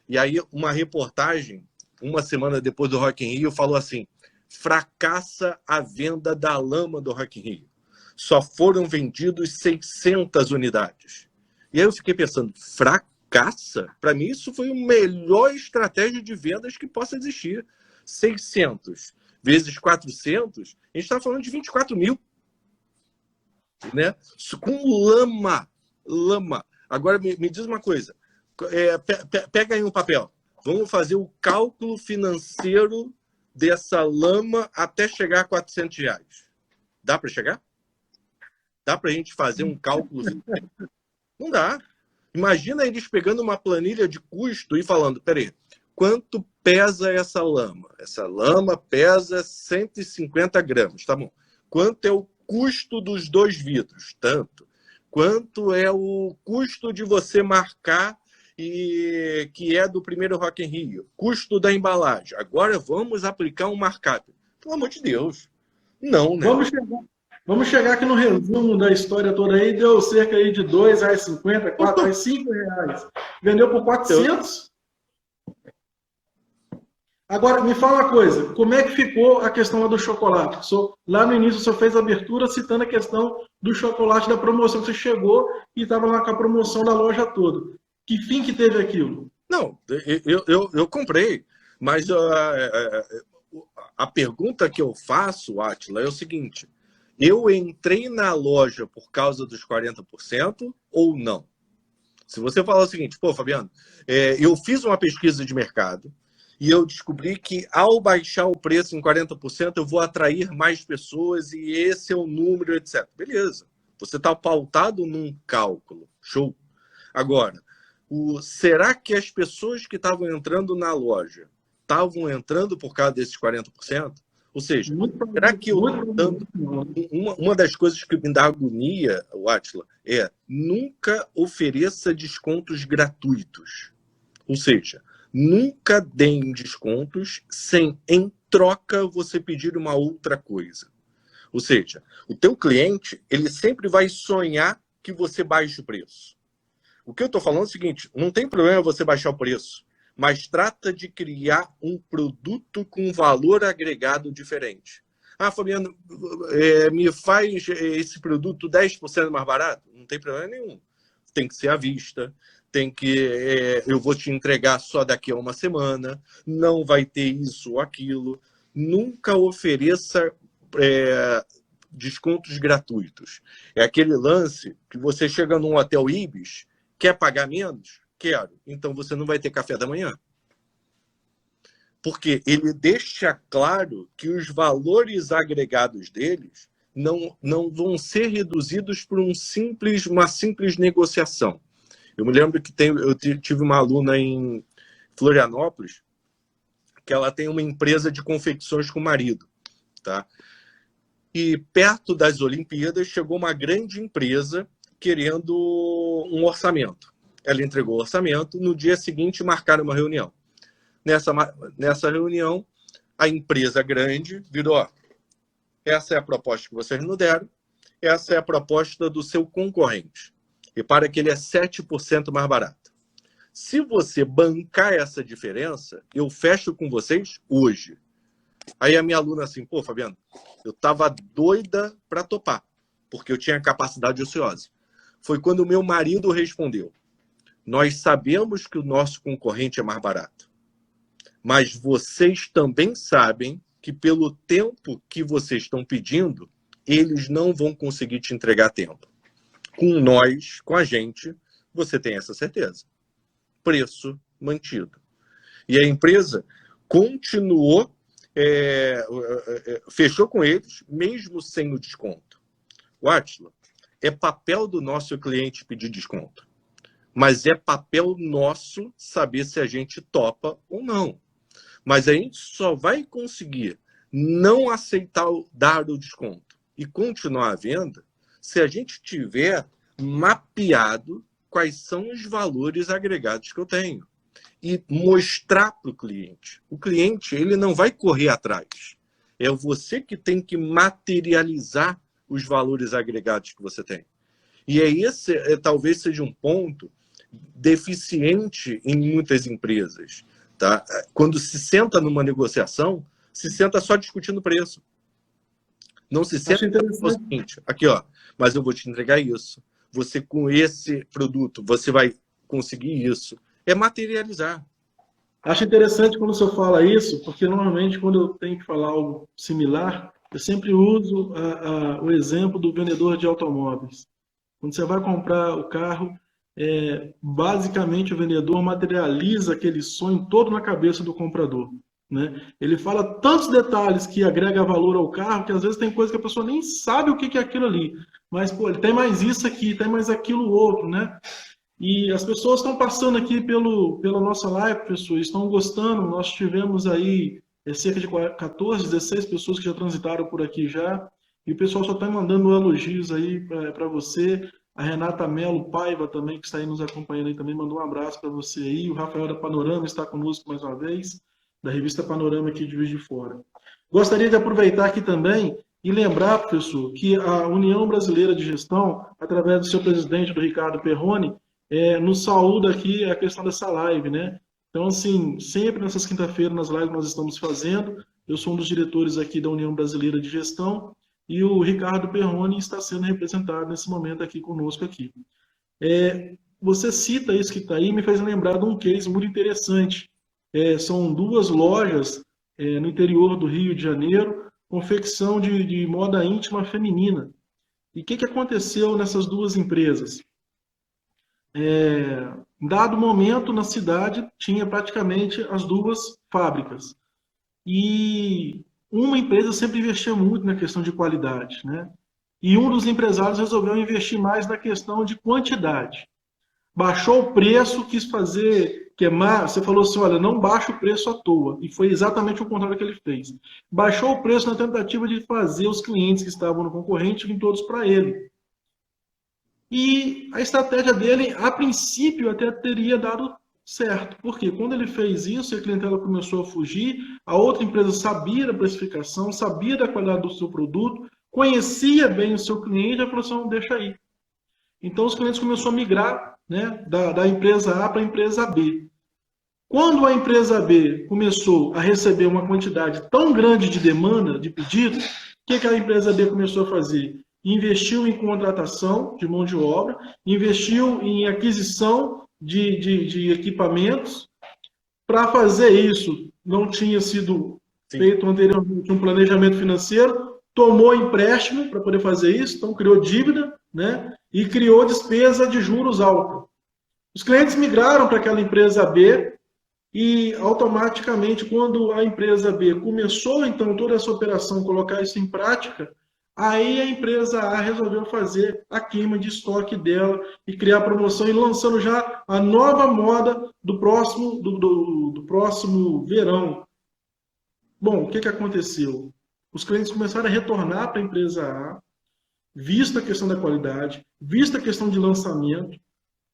E aí, uma reportagem, uma semana depois do Rock in Rio, falou assim: fracassa a venda da lama do Rock in Rio. Só foram vendidos 600 unidades. E aí eu fiquei pensando, fracassa? Para mim, isso foi a melhor estratégia de vendas que possa existir. 600 vezes 400, a gente está falando de 24 mil. Né? Com lama. Agora, me diz uma coisa. Pega aí um papel. Vamos fazer o cálculo financeiro dessa lama até chegar a R$ 400. Dá para chegar? Dá para a gente fazer um cálculo financeiro? Não dá. Imagina eles pegando uma planilha de custo e falando, peraí, quanto pesa essa lama? Essa lama pesa 150 gramas, tá bom. Quanto é o custo dos 2 vidros? Tanto. Quanto é o custo de você marcar e que é do primeiro Rock in Rio? Custo da embalagem. Agora vamos aplicar um markup. Pelo amor de Deus. Não, né? Vamos chegar aqui no resumo da história toda aí. Deu cerca aí de R$2,50, R$4, R$5. Vendeu por 400. Agora, me fala uma coisa. Como é que ficou a questão lá do chocolate? Lá no início, o senhor fez a abertura citando a questão do chocolate da promoção. Você chegou e estava lá com a promoção da loja toda. Que fim que teve aquilo? Não, eu comprei. Mas a pergunta que eu faço, Átila, é o seguinte. Eu entrei na loja por causa dos 40% ou não? Se você falar o seguinte, pô, Fabiano, eu fiz uma pesquisa de mercado e eu descobri que ao baixar o preço em 40%, eu vou atrair mais pessoas e esse é o número, etc. Beleza. Você está pautado num cálculo. Show. Agora, será que as pessoas que estavam entrando na loja estavam entrando por causa desses 40%? Ou seja, será que uma das coisas que me dá agonia, Átila, é nunca ofereça descontos gratuitos. Ou seja, nunca deem descontos sem, em troca, você pedir uma outra coisa. Ou seja, o teu cliente, ele sempre vai sonhar que você baixe o preço. O que eu estou falando é o seguinte, não tem problema você baixar o preço, mas trata de criar um produto com valor agregado diferente. Ah, Fabiano, me faz esse produto 10% mais barato? Não tem problema nenhum. Tem que ser à vista, eu vou te entregar só daqui a uma semana, não vai ter isso ou aquilo. Nunca ofereça descontos gratuitos. É aquele lance que você chega num hotel Ibis, quer pagar menos? Quero. Então você não vai ter café da manhã. Porque ele deixa claro que os valores agregados deles não vão ser reduzidos por uma simples negociação. Eu me lembro que eu tive uma aluna em Florianópolis que ela tem uma empresa de confecções com o marido. Tá? E perto das Olimpíadas chegou uma grande empresa querendo um orçamento. Ela entregou o orçamento, no dia seguinte marcaram uma reunião. Nessa reunião, a empresa grande virou, ó, essa é a proposta que vocês nos deram, essa é a proposta do seu concorrente. Repara que ele é 7% mais barato. Se você bancar essa diferença, eu fecho com vocês hoje. Aí a minha aluna assim, pô, Fabiano, eu estava doida para topar, porque eu tinha capacidade ociosa. Foi quando o meu marido respondeu, nós sabemos que o nosso concorrente é mais barato, mas vocês também sabem que pelo tempo que vocês estão pedindo, eles não vão conseguir te entregar tempo. Com nós, com a gente, você tem essa certeza. Preço mantido. E a empresa continuou, fechou com eles, mesmo sem o desconto. O Átila, é papel do nosso cliente pedir desconto. Mas é papel nosso saber se a gente topa ou não. Mas a gente só vai conseguir não aceitar dar o desconto e continuar a venda se a gente tiver mapeado quais são os valores agregados que eu tenho e mostrar para o cliente. O cliente, ele não vai correr atrás. É você que tem que materializar os valores agregados que você tem. E esse talvez seja um ponto deficiente em muitas empresas. Tá? Quando se senta numa negociação, se senta só discutindo preço. Não se senta no seguinte, aqui, ó, mas eu vou te entregar isso. Você, com esse produto, você vai conseguir isso. É materializar. Acho interessante quando o senhor fala isso, porque normalmente quando eu tenho que falar algo similar, eu sempre uso o exemplo do vendedor de automóveis. Quando você vai comprar o carro, basicamente o vendedor materializa aquele sonho todo na cabeça do comprador, né? Ele fala tantos detalhes que agrega valor ao carro que às vezes tem coisa que a pessoa nem sabe o que é aquilo ali, mas pô, ele tem mais isso aqui, tem mais aquilo outro, né? E as pessoas estão passando aqui pela nossa live, pessoas, estão gostando. Nós tivemos aí cerca de 14, 16 pessoas que já transitaram por aqui já. E o pessoal só está mandando elogios aí para você. A Renata Mello Paiva também, que está aí nos acompanhando aí, também mandou um abraço para você aí. O Rafael da Panorama está conosco mais uma vez, da revista Panorama aqui de Juiz de Fora. Gostaria de aproveitar aqui também e lembrar, professor, que a União Brasileira de Gestão, através do seu presidente, do Ricardo Perrone, nos saúda aqui a questão dessa live, né? Então, assim, sempre nessas quinta-feiras, nas lives que nós estamos fazendo, eu sou um dos diretores aqui da União Brasileira de Gestão e o Ricardo Perrone está sendo representado nesse momento aqui conosco aqui. Você cita isso que está aí, me fez lembrar de um case muito interessante. São duas lojas no interior do Rio de Janeiro, confecção de moda íntima feminina. E o que aconteceu nessas duas empresas? Dado momento, na cidade, tinha praticamente as duas fábricas. E uma empresa sempre investia muito na questão de qualidade, né? E um dos empresários resolveu investir mais na questão de quantidade. Baixou o preço, quis fazer queimar. Você falou assim, olha, não baixa o preço à toa. E foi exatamente o contrário que ele fez. Baixou o preço na tentativa de fazer os clientes que estavam no concorrente virem todos para ele. E a estratégia dele, a princípio, até teria dado certo. Porque quando ele fez isso, a clientela começou a fugir, a outra empresa sabia da precificação, sabia da qualidade do seu produto, conhecia bem o seu cliente, e falou assim, deixa aí. Então os clientes começaram a migrar, né, da empresa A para a empresa B. Quando a empresa B começou a receber uma quantidade tão grande de demanda, de pedidos, o que a empresa B começou a fazer? Investiu em contratação de mão de obra, investiu em aquisição de equipamentos. Para fazer isso, não tinha sido feito anteriormente um planejamento financeiro, tomou empréstimo para poder fazer isso, então criou dívida, né? E criou despesa de juros alta. Os clientes migraram para aquela empresa B e automaticamente, quando a empresa B começou então toda essa operação, colocar isso em prática, aí a empresa A resolveu fazer a queima de estoque dela e criar promoção e lançando já a nova moda do próximo verão. Bom, o que aconteceu? Os clientes começaram a retornar para a empresa A, vista a questão da qualidade, vista a questão de lançamento,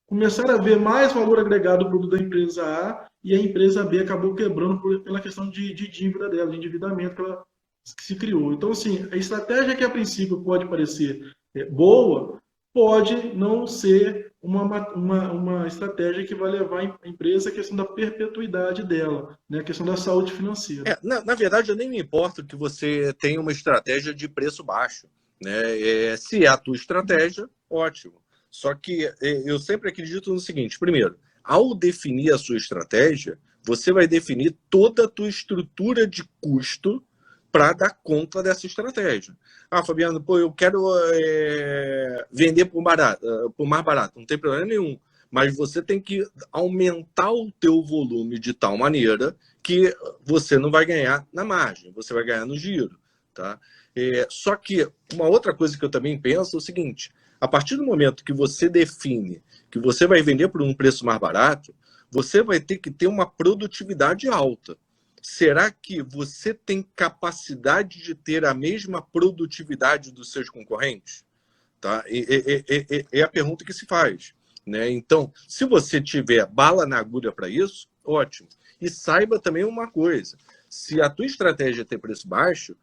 começaram a ver mais valor agregado do produto da empresa A e a empresa B acabou quebrando pela questão de dívida dela, de endividamento que se criou. Então, assim, a estratégia que a princípio pode parecer boa, pode não ser uma estratégia que vai levar a empresa à questão da perpetuidade dela, né? A questão da saúde financeira. Na verdade, eu nem me importo que você tenha uma estratégia de preço baixo, né? Se é a tua estratégia, ótimo. Só que eu sempre acredito no seguinte: primeiro, ao definir a sua estratégia, você vai definir toda a tua estrutura de custo para dar conta dessa estratégia. Ah, Fabiano, pô, eu quero vender por mais barato, não tem problema nenhum. Mas você tem que aumentar o teu volume de tal maneira que você não vai ganhar na margem, você vai ganhar no giro. Tá? Só que uma outra coisa que eu também penso é o seguinte: a partir do momento que você define que você vai vender por um preço mais barato, você vai ter que ter uma produtividade alta. Será que você tem capacidade de ter a mesma produtividade dos seus concorrentes? Tá? É a pergunta que se faz. Né? Então, se você tiver bala na agulha para isso, ótimo. E saiba também uma coisa: se a tua estratégia é ter preço baixo,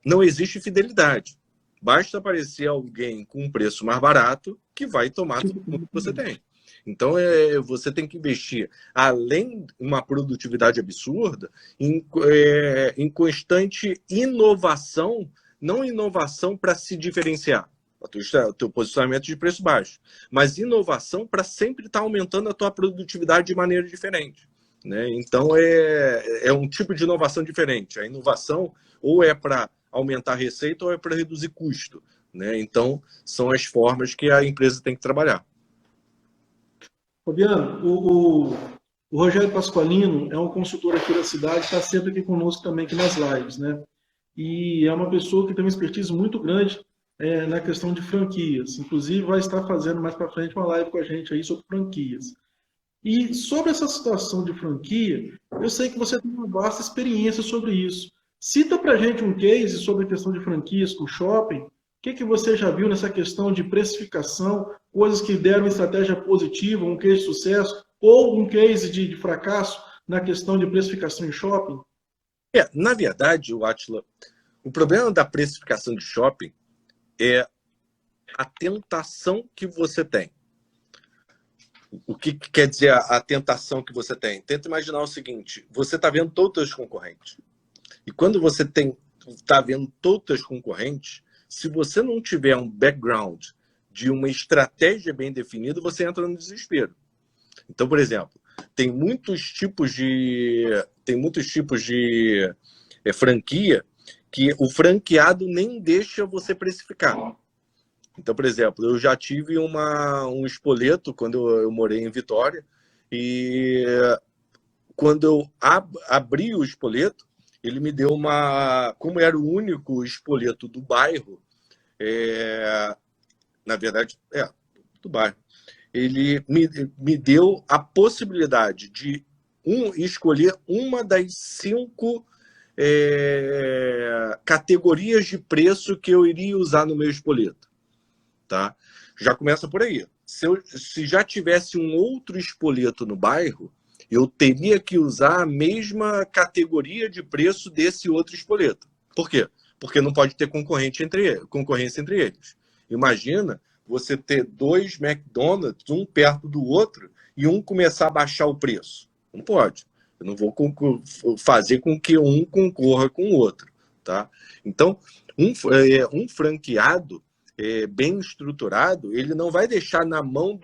não existe fidelidade. Basta aparecer alguém com um preço mais barato que vai tomar tudo que você tem. Então, você tem que investir, além de uma produtividade absurda, em constante inovação, não inovação para se diferenciar, o teu posicionamento de preço baixo, mas inovação para sempre estar aumentando a tua produtividade de maneira diferente. Né? Então, é um tipo de inovação diferente. A inovação ou é para aumentar a receita ou é para reduzir custo. Né? Então, são as formas que a empresa tem que trabalhar. Fabiano, o Rogério Pasqualino é um consultor aqui da cidade, está sempre aqui conosco também, aqui nas lives, né? E é uma pessoa que tem uma expertise muito grande na questão de franquias. Inclusive, vai estar fazendo mais para frente uma live com a gente aí sobre franquias. E sobre essa situação de franquia, eu sei que você tem uma vasta experiência sobre isso. Cita para a gente um case sobre a questão de franquias com shopping. O que você já viu nessa questão de precificação, coisas que deram estratégia positiva, um case de sucesso, ou um case de fracasso na questão de precificação em shopping? Na verdade, o Átila, o problema da precificação de shopping é a tentação que você tem. O que quer dizer a tentação que você tem? Tenta imaginar o seguinte: você está vendo todos os concorrentes. E quando você está vendo todos os concorrentes, se você não tiver um background de uma estratégia bem definida, você entra no desespero. Então, por exemplo, tem muitos tipos de franquia que o franqueado nem deixa você precificar. Então, por exemplo, eu já tive um espoleto quando eu morei em Vitória, e quando eu abri o espoleto, ele me deu como era o único espoleto do bairro, na verdade, do bairro, ele me deu a possibilidade de escolher uma das 5 categorias de preço que eu iria usar no meu espoleto. Tá? Já começa por aí. Se já tivesse um outro espoleto no bairro, eu teria que usar a mesma categoria de preço desse outro espoleto. Por quê? Porque não pode ter concorrência entre eles. Imagina você ter 2 McDonald's, um perto do outro, e um começar a baixar o preço. Não pode. Eu não vou fazer com que um concorra com o outro. Tá? Então, um franqueado bem estruturado, ele não vai deixar na mão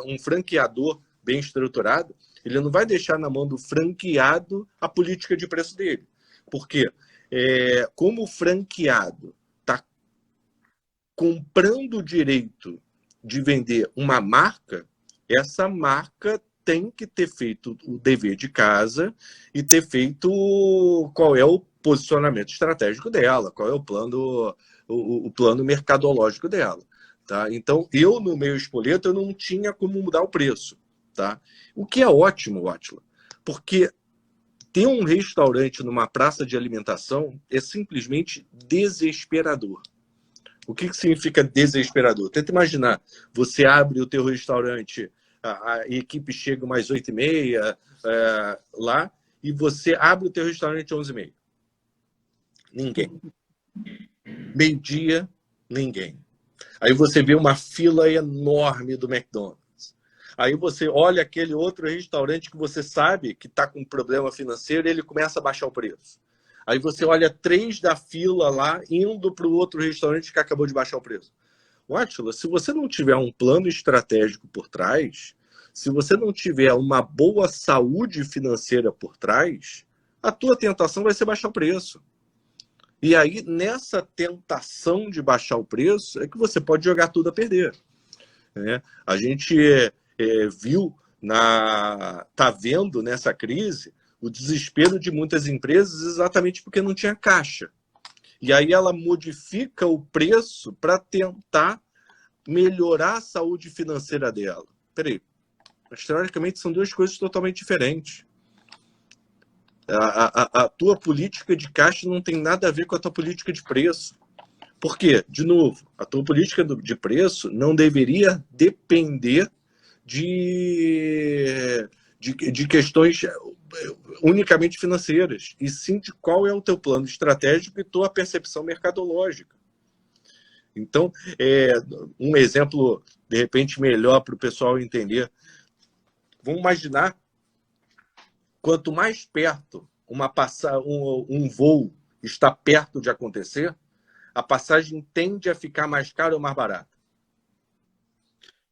um franqueador bem estruturado, ele não vai deixar na mão do franqueado a política de preço dele. Por quê? Como o franqueado está comprando o direito de vender uma marca, essa marca tem que ter feito o dever de casa e ter feito qual é o posicionamento estratégico dela, qual é o plano mercadológico dela. Tá? Então, no meu espoleto, eu não tinha como mudar o preço. Tá? O que é ótimo, Átila, porque ter um restaurante numa praça de alimentação é simplesmente desesperador. O que significa desesperador? Tenta imaginar, você abre o teu restaurante, a equipe chega umas 8h30 lá, e você abre o teu restaurante às 11h30. Ninguém. Meio-dia, ninguém. Aí você vê uma fila enorme do McDonald's. Aí você olha aquele outro restaurante que você sabe que está com problema financeiro e ele começa a baixar o preço. Aí você olha 3 da fila lá, indo para o outro restaurante que acabou de baixar o preço. Átila, se você não tiver um plano estratégico por trás, se você não tiver uma boa saúde financeira por trás, a tua tentação vai ser baixar o preço. E aí, nessa tentação de baixar o preço, é que você pode jogar tudo a perder. A gente tá vendo nessa crise o desespero de muitas empresas exatamente porque não tinha caixa. E aí ela modifica o preço para tentar melhorar a saúde financeira dela. Peraí, mas teoricamente são 2 coisas totalmente diferentes. A tua política de caixa não tem nada a ver com a tua política de preço. Por quê? De novo, a tua política de preço não deveria depender de questões unicamente financeiras, e sim de qual é o teu plano estratégico e tua percepção mercadológica. Então, um exemplo, de repente, melhor para o pessoal entender. Vamos imaginar, quanto mais perto um voo está perto de acontecer, a passagem tende a ficar mais cara ou mais barata?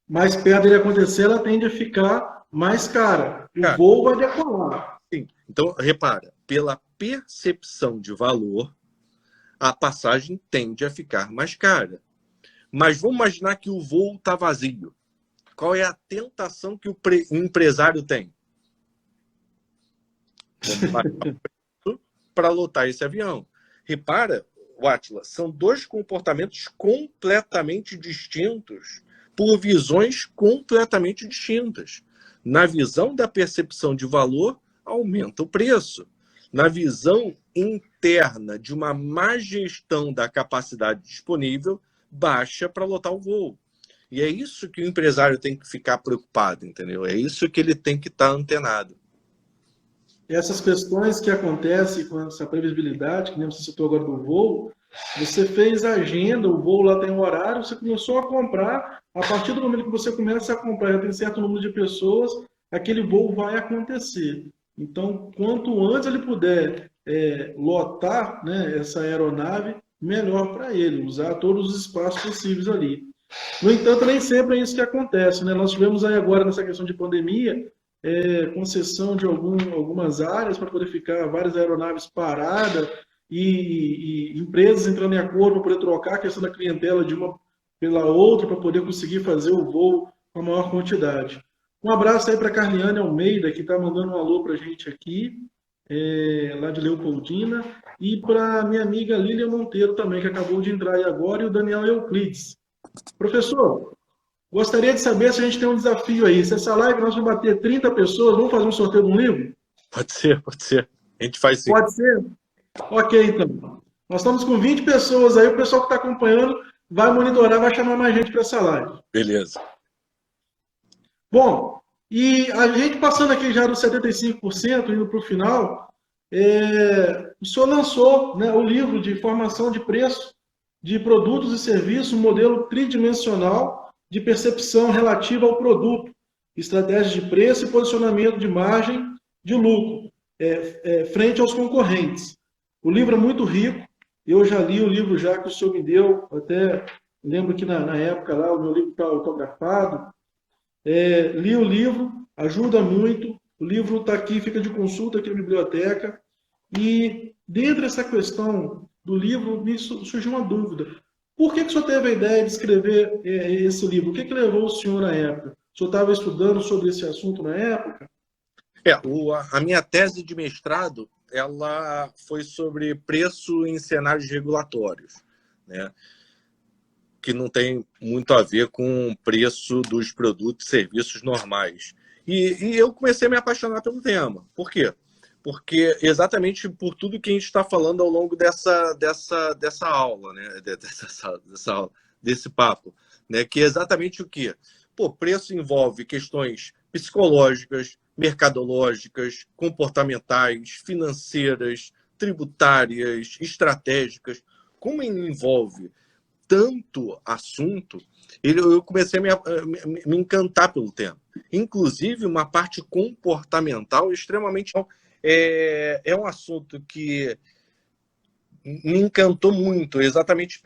Mais perto de acontecer, ela tende a ficar mais cara. O voo vai decolar. Sim. Então, repara, pela percepção de valor, a passagem tende a ficar mais cara. Mas vamos imaginar que o voo está vazio. qual é a tentação que o empresário tem? Para lotar esse avião. Repara, Átila, são dois comportamentos completamente distintos por visões completamente distintas. Na visão da percepção de valor, aumenta o preço. Na visão interna de uma má gestão da capacidade disponível, baixa para lotar o voo. E é isso que o empresário tem que ficar preocupado, entendeu? É isso que ele tem que estar antenado. Essas questões que acontecem com essa previsibilidade, que nem você citou agora do voo, você fez a agenda, o voo lá tem um horário, você começou a comprar, a partir do momento que você começa a comprar, já tem certo número de pessoas, aquele voo vai acontecer. Então, quanto antes ele puder lotar, né, essa aeronave, melhor para ele, usar todos os espaços possíveis ali. No entanto, nem sempre é isso que acontece, né? Nós tivemos aí agora, nessa questão de pandemia, concessão de algumas áreas para poder ficar várias aeronaves paradas e empresas entrando em acordo para poder trocar a questão da clientela de uma pela outra para poder conseguir fazer o voo com a maior quantidade. Um abraço aí para a Carliane Almeida, que está mandando um alô para a gente aqui, lá de Leopoldina, e para minha amiga Lília Monteiro também, que acabou de entrar aí agora, e o Daniel Euclides. Professor, gostaria de saber se a gente tem um desafio aí. Se essa live nós vamos bater 30 pessoas, vamos fazer um sorteio de um livro? Pode ser, pode ser. A gente faz sim. Pode ser? Ok, então. Nós estamos com 20 pessoas aí, o pessoal que está acompanhando vai monitorar, vai chamar mais gente para essa live. Beleza. Bom, e a gente passando aqui já dos 75%, indo para o final, o senhor lançou, né, o livro de formação de preço de produtos e serviços, um modelo tridimensional de percepção relativa ao produto, estratégia de preço e posicionamento de margem de lucro, frente aos concorrentes. O livro é muito rico, eu já li o livro já que o senhor me deu, até lembro que na época lá o meu livro está autografado, li o livro, ajuda muito, o livro está aqui, fica de consulta aqui na biblioteca, e dentro dessa questão do livro me surgiu uma dúvida. Por que o senhor teve a ideia de escrever esse livro? O que levou o senhor na época? O senhor estava estudando sobre esse assunto na época? A minha tese de mestrado ela foi sobre preço em cenários regulatórios, né? Que não tem muito a ver com o preço dos produtos e serviços normais. E eu comecei a me apaixonar pelo tema. Por quê? Porque exatamente por tudo que a gente está falando ao longo dessa aula, né? Desse papo, né? Que é exatamente o quê? Preço envolve questões psicológicas, mercadológicas, comportamentais, financeiras, tributárias, estratégicas. Como ele envolve tanto assunto, eu comecei a me encantar pelo tema. Inclusive, uma parte comportamental extremamente... É um assunto que me encantou muito, exatamente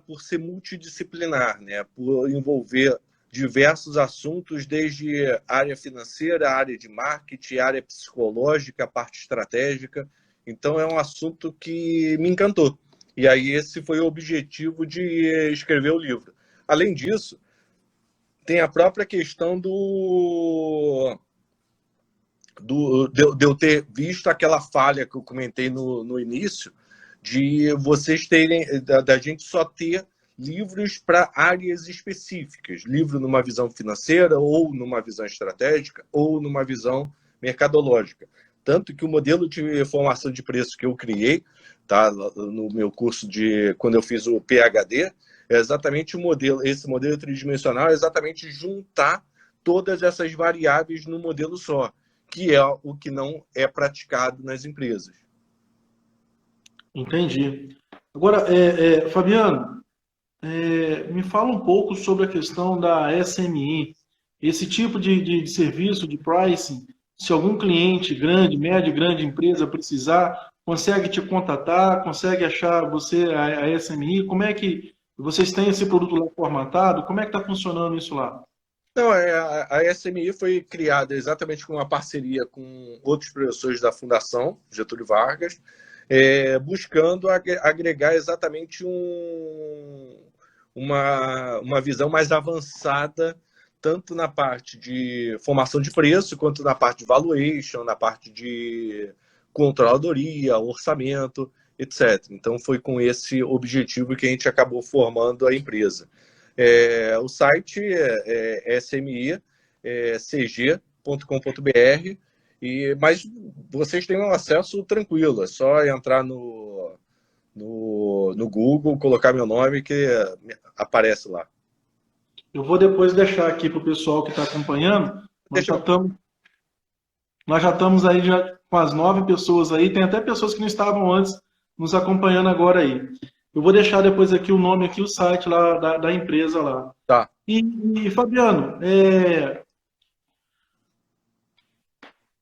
por ser multidisciplinar, né? Por envolver diversos assuntos, desde área financeira, área de marketing, área psicológica, parte estratégica. Então, é um assunto que me encantou. E aí esse foi o objetivo de escrever o livro. Além disso, tem a própria questão de eu ter visto aquela falha que eu comentei no início, de vocês terem, da gente só ter livros para áreas específicas, livro numa visão financeira, ou numa visão estratégica, ou numa visão mercadológica. Tanto que o modelo de formação de preço que eu criei, tá, no meu curso quando eu fiz o PhD, é exatamente esse modelo tridimensional, é exatamente juntar todas essas variáveis no modelo só, que é o que não é praticado nas empresas. Entendi. Agora, Fabiano, me fala um pouco sobre a questão da SME. Esse tipo de serviço, de pricing, se algum cliente grande, médio, grande empresa precisar, consegue te contatar, consegue achar você, a SME? Como é que vocês têm esse produto lá formatado? Como é que está funcionando isso lá? Não, a SMI foi criada exatamente com uma parceria com outros professores da Fundação Getúlio Vargas, buscando agregar exatamente uma visão mais avançada tanto na parte de formação de preço, quanto na parte de valuation, na parte de controladoria, orçamento, etc. Então, foi com esse objetivo que a gente acabou formando a empresa. O site é smicg.com.br, mas vocês têm um acesso tranquilo, é só entrar no Google, colocar meu nome que aparece lá. Eu vou depois deixar aqui para o pessoal que está acompanhando. Nós já estamos aí com as 9 pessoas aí. Tem até pessoas que não estavam antes nos acompanhando agora aí. Eu vou deixar depois aqui o nome, aqui o site lá da empresa lá. Tá. E Fabiano,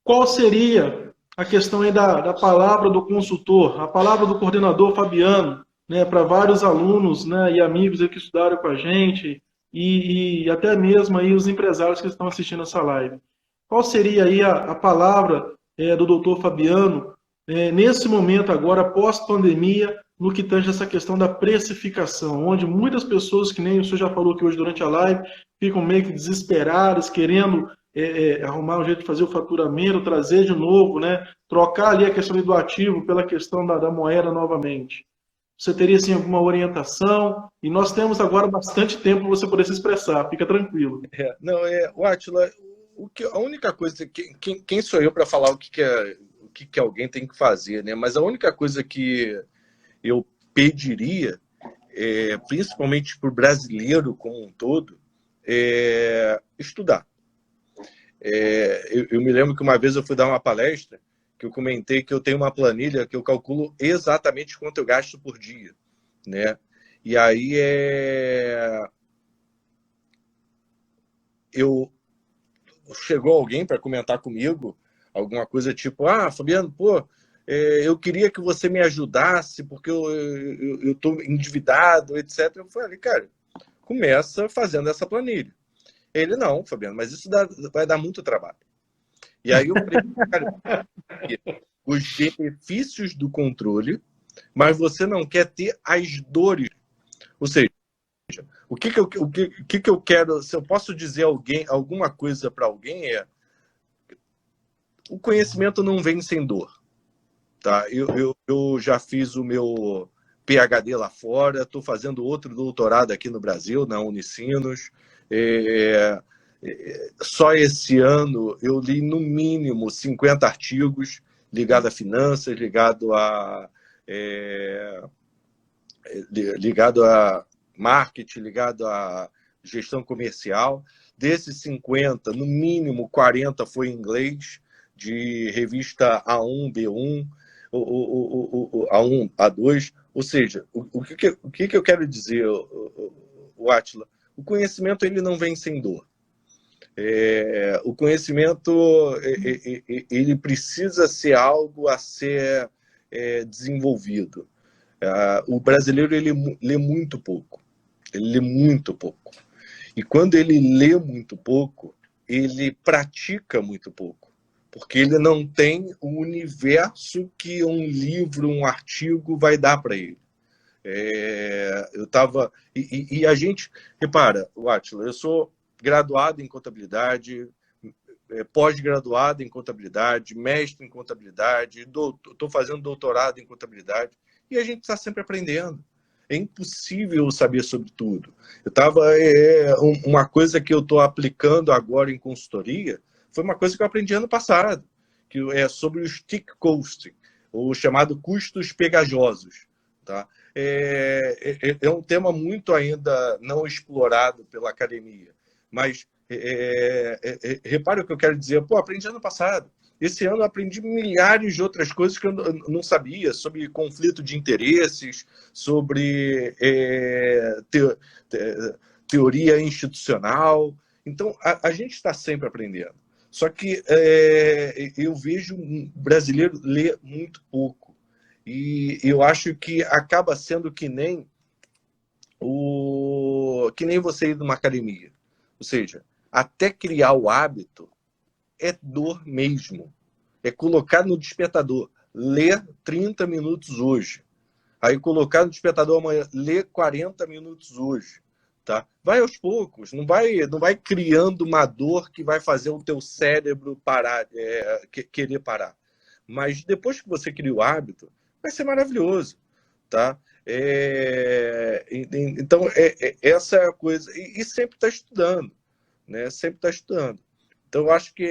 qual seria a questão aí da palavra do consultor, a palavra do coordenador Fabiano, né, para vários alunos, né, e amigos aí que estudaram com a gente, e até mesmo aí os empresários que estão assistindo essa live? Qual seria aí a palavra do doutor Fabiano nesse momento agora, pós-pandemia, no que tange essa questão da precificação, onde muitas pessoas, que nem o senhor já falou aqui hoje durante a live, ficam meio que desesperadas, querendo arrumar um jeito de fazer o faturamento, trazer de novo, né, trocar ali a questão do ativo pela questão da moeda novamente. Você teria, assim, alguma orientação? E nós temos agora bastante tempo para você poder se expressar, fica tranquilo. O Átila, a única coisa, quem sou eu para falar o que alguém tem que fazer, né? Mas a única coisa que eu pediria, principalmente para o brasileiro como um todo, é estudar. Eu me lembro que uma vez eu fui dar uma palestra que eu comentei que eu tenho uma planilha que eu calculo exatamente quanto eu gasto por dia, né? E aí chegou alguém para comentar comigo alguma coisa tipo, Fabiano, eu queria que você me ajudasse porque eu estou endividado, etc. Eu falei, cara, começa fazendo essa planilha. Ele, não, Fabiano, mas isso vai dar muito trabalho. E aí eu falei, cara, os benefícios do controle, mas você não quer ter as dores. Ou seja, o que eu quero, se eu posso dizer alguma coisa para alguém o conhecimento não vem sem dor. Tá? Eu já fiz o meu PhD lá fora, estou fazendo outro doutorado aqui no Brasil, na Unicinos. Só esse ano eu li no mínimo 50 artigos ligados a finanças, ligado a marketing, ligado a gestão comercial. Desses 50, no mínimo 40 foi em inglês, de revista A1, B1, A1, A2. Ou seja, o que eu quero dizer, o Átila? O conhecimento ele não vem sem dor. O conhecimento ele precisa ser algo a ser desenvolvido. O brasileiro ele lê muito pouco. Ele lê muito pouco. E quando ele lê muito pouco, ele pratica muito pouco. Porque ele não tem o universo que um livro, um artigo vai dar para ele. E a gente, repara, Átila, eu sou graduado em contabilidade, pós-graduado em contabilidade, mestre em contabilidade, estou fazendo doutorado em contabilidade, e a gente está sempre aprendendo. É impossível saber sobre tudo. Uma coisa que eu estou aplicando agora em consultoria foi uma coisa que eu aprendi ano passado, que é sobre o stick costing, o chamado custos pegajosos. Tá? É um tema muito ainda não explorado pela academia. Mas repare o que eu quero dizer. Aprendi ano passado. Esse ano eu aprendi milhares de outras coisas que eu não sabia, sobre conflito de interesses, sobre teoria institucional. Então, a gente está sempre aprendendo. Só que eu vejo um brasileiro ler muito pouco. E eu acho que acaba sendo que nem você ir numa academia. Ou seja, até criar o hábito é dor mesmo. É colocar no despertador, ler 30 minutos hoje. Aí colocar no despertador amanhã, ler 40 minutos hoje. Tá? Vai aos poucos, não vai criando uma dor que vai fazer o teu cérebro parar, querer parar. Mas depois que você cria o hábito, vai ser maravilhoso, tá? Então, essa é a coisa. E sempre está estudando, né? Sempre está estudando. Então, eu acho que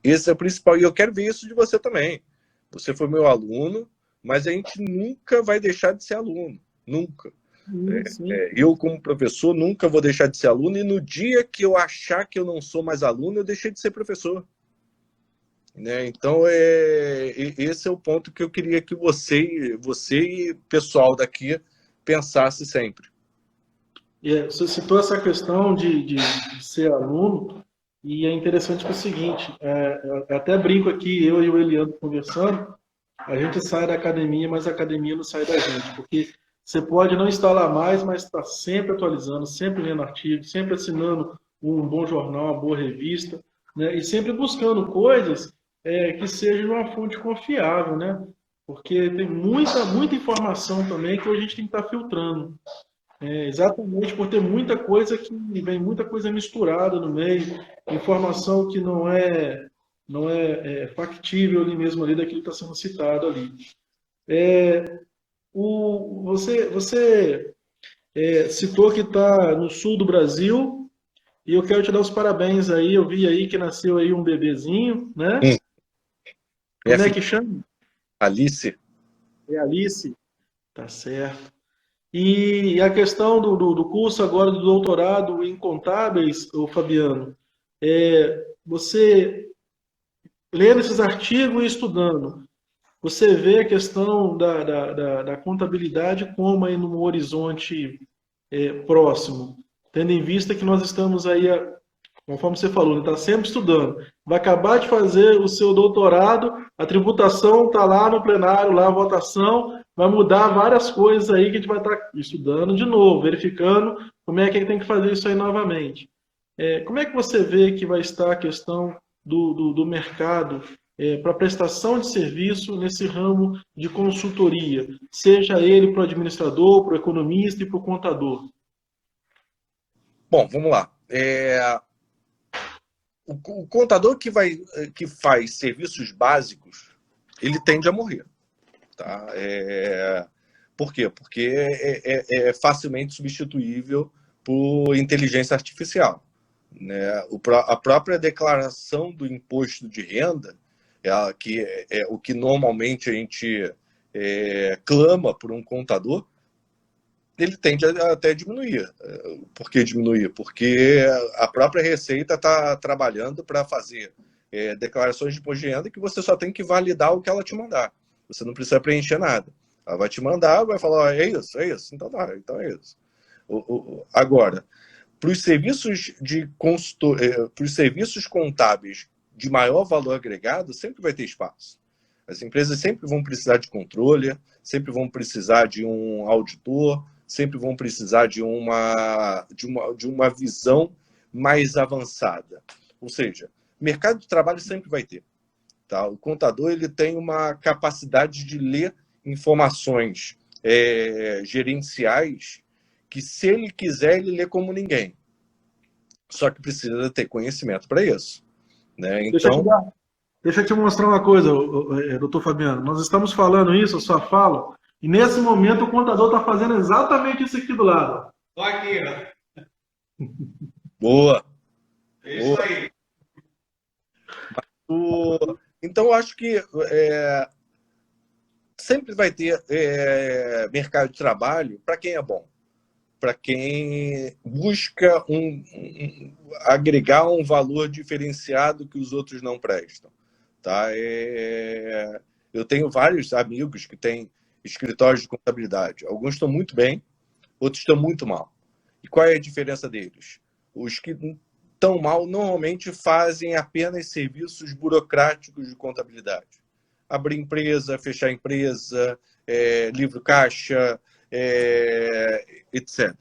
esse é o principal. E eu quero ver isso de você também. Você foi meu aluno, mas a gente nunca vai deixar de ser aluno. Nunca. Sim. Eu, como professor, nunca vou deixar de ser aluno. E no dia que eu achar que eu não sou mais aluno, eu deixei de ser professor. Né? Então, esse é o ponto que eu queria que você e o pessoal daqui pensasse sempre. Você citou essa questão de ser aluno, e é interessante que é o seguinte, eu até brinco aqui, eu e o Eliandro conversando, a gente sai da academia, mas a academia não sai da gente, porque você pode não estar lá mais, mas está sempre atualizando, sempre lendo artigos, sempre assinando um bom jornal, uma boa revista, né? E sempre buscando coisas que sejam uma fonte confiável, né? Porque tem muita informação também que a gente tem que estar filtrando. Exatamente por ter muita coisa que vem muita coisa misturada no meio, informação que não é factível ali mesmo ali daquilo que está sendo citado ali. Você citou que está no sul do Brasil e eu quero te dar os parabéns aí. Eu vi aí que nasceu aí um bebezinho, né? Minha Como é filha que chama? Alice, É Alice, tá certo. E a questão do curso agora do doutorado em contábeis, ô Fabiano, você lendo esses artigos e estudando, você vê a questão da contabilidade como aí num horizonte próximo, tendo em vista que nós estamos aí, conforme você falou, está sempre estudando. Vai acabar de fazer o seu doutorado, a tributação está lá no plenário, lá a votação, vai mudar várias coisas aí que a gente vai estar estudando de novo, verificando como é que tem que fazer isso aí novamente. Como é que você vê que vai estar a questão do mercado para prestação de serviço nesse ramo de consultoria, seja ele para o administrador, para o economista e para o contador? bom, vamos lá. O contador que faz serviços básicos, ele tende a morrer. Tá? Por quê? Porque é facilmente substituível por inteligência artificial. Né? A própria declaração do imposto de renda, que é o que normalmente a gente clama por um contador, ele tende a até diminuir. Por que diminuir? Porque a própria Receita está trabalhando para fazer declarações de imposto de renda que você só tem que validar o que ela te mandar. Você não precisa preencher nada. Ela vai te mandar, vai falar, é isso, então tá, então é isso. Agora, para os serviços para os serviços contábeis de maior valor agregado, sempre vai ter espaço. As empresas sempre vão precisar de controle, sempre vão precisar de um auditor, sempre vão precisar de uma visão mais avançada. Ou seja, mercado de trabalho sempre vai ter. Tá? O contador ele tem uma capacidade de ler informações gerenciais que, se ele quiser, ele lê como ninguém. Só que precisa ter conhecimento para isso. Né? Então, Deixa eu te mostrar uma coisa, doutor Fabiano. Nós estamos falando isso, a sua fala, e nesse momento o contador está fazendo exatamente isso aqui do lado. Tô aqui, ó. boa. É isso aí. Então, eu acho que sempre vai ter mercado de trabalho para quem é bom, para quem busca agregar um valor diferenciado que os outros não prestam. Tá? Eu tenho vários amigos que têm escritórios de contabilidade. Alguns estão muito bem, outros estão muito mal. E qual é a diferença deles? Os que estão mal normalmente fazem apenas serviços burocráticos de contabilidade. Abrir empresa, fechar empresa, livro caixa, etc.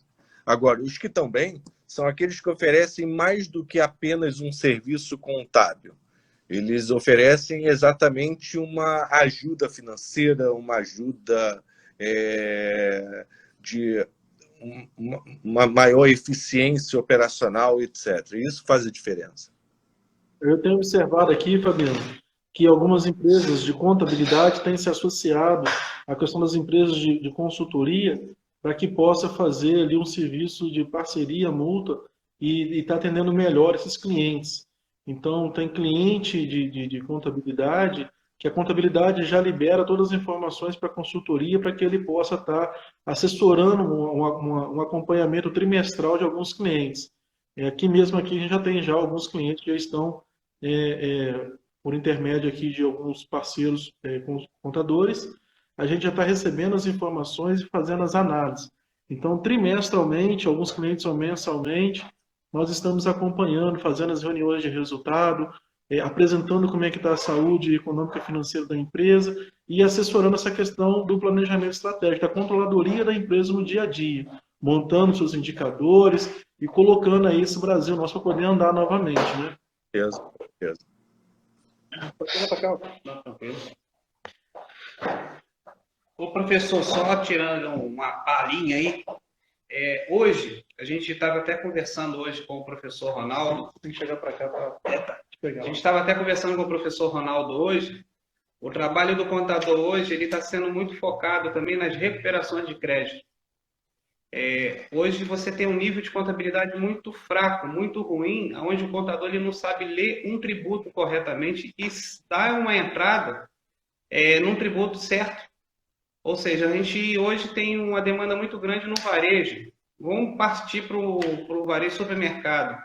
Agora, os que estão bem são aqueles que oferecem mais do que apenas um serviço contábil. Eles oferecem exatamente uma ajuda financeira, uma ajuda uma maior eficiência operacional, etc. Isso faz a diferença. Eu tenho observado aqui, Fabiano, que algumas empresas de contabilidade têm se associado à questão das empresas de consultoria para que possa fazer ali um serviço de parceria mútua e está atendendo melhor esses clientes. Então, tem cliente de contabilidade que a contabilidade já libera todas as informações para a consultoria para que ele possa estar assessorando um acompanhamento trimestral de alguns clientes. Aqui mesmo aqui a gente já tem já alguns clientes que já estão por intermédio aqui de alguns parceiros contadores, a gente já está recebendo as informações e fazendo as análises. Então, trimestralmente, alguns clientes ou mensalmente, nós estamos acompanhando, fazendo as reuniões de resultado, apresentando como é que está a saúde econômica e financeira da empresa e assessorando essa questão do planejamento estratégico, da controladoria da empresa no dia a dia, montando seus indicadores e colocando aí esse Brasil nosso para poder andar novamente, né? Beleza. Ô professor, só tirando uma palhinha aí, hoje, a gente estava até conversando hoje com o professor Ronaldo. Tem que chegar para cá para pegar. A gente estava até conversando com o professor Ronaldo hoje. O trabalho do contador hoje ele está sendo muito focado também nas recuperações de crédito. Hoje você tem um nível de contabilidade muito fraco, muito ruim, onde o contador ele não sabe ler um tributo corretamente e dar uma entrada num tributo certo. Ou seja, a gente hoje tem uma demanda muito grande no varejo. Vamos partir para o varejo supermercado.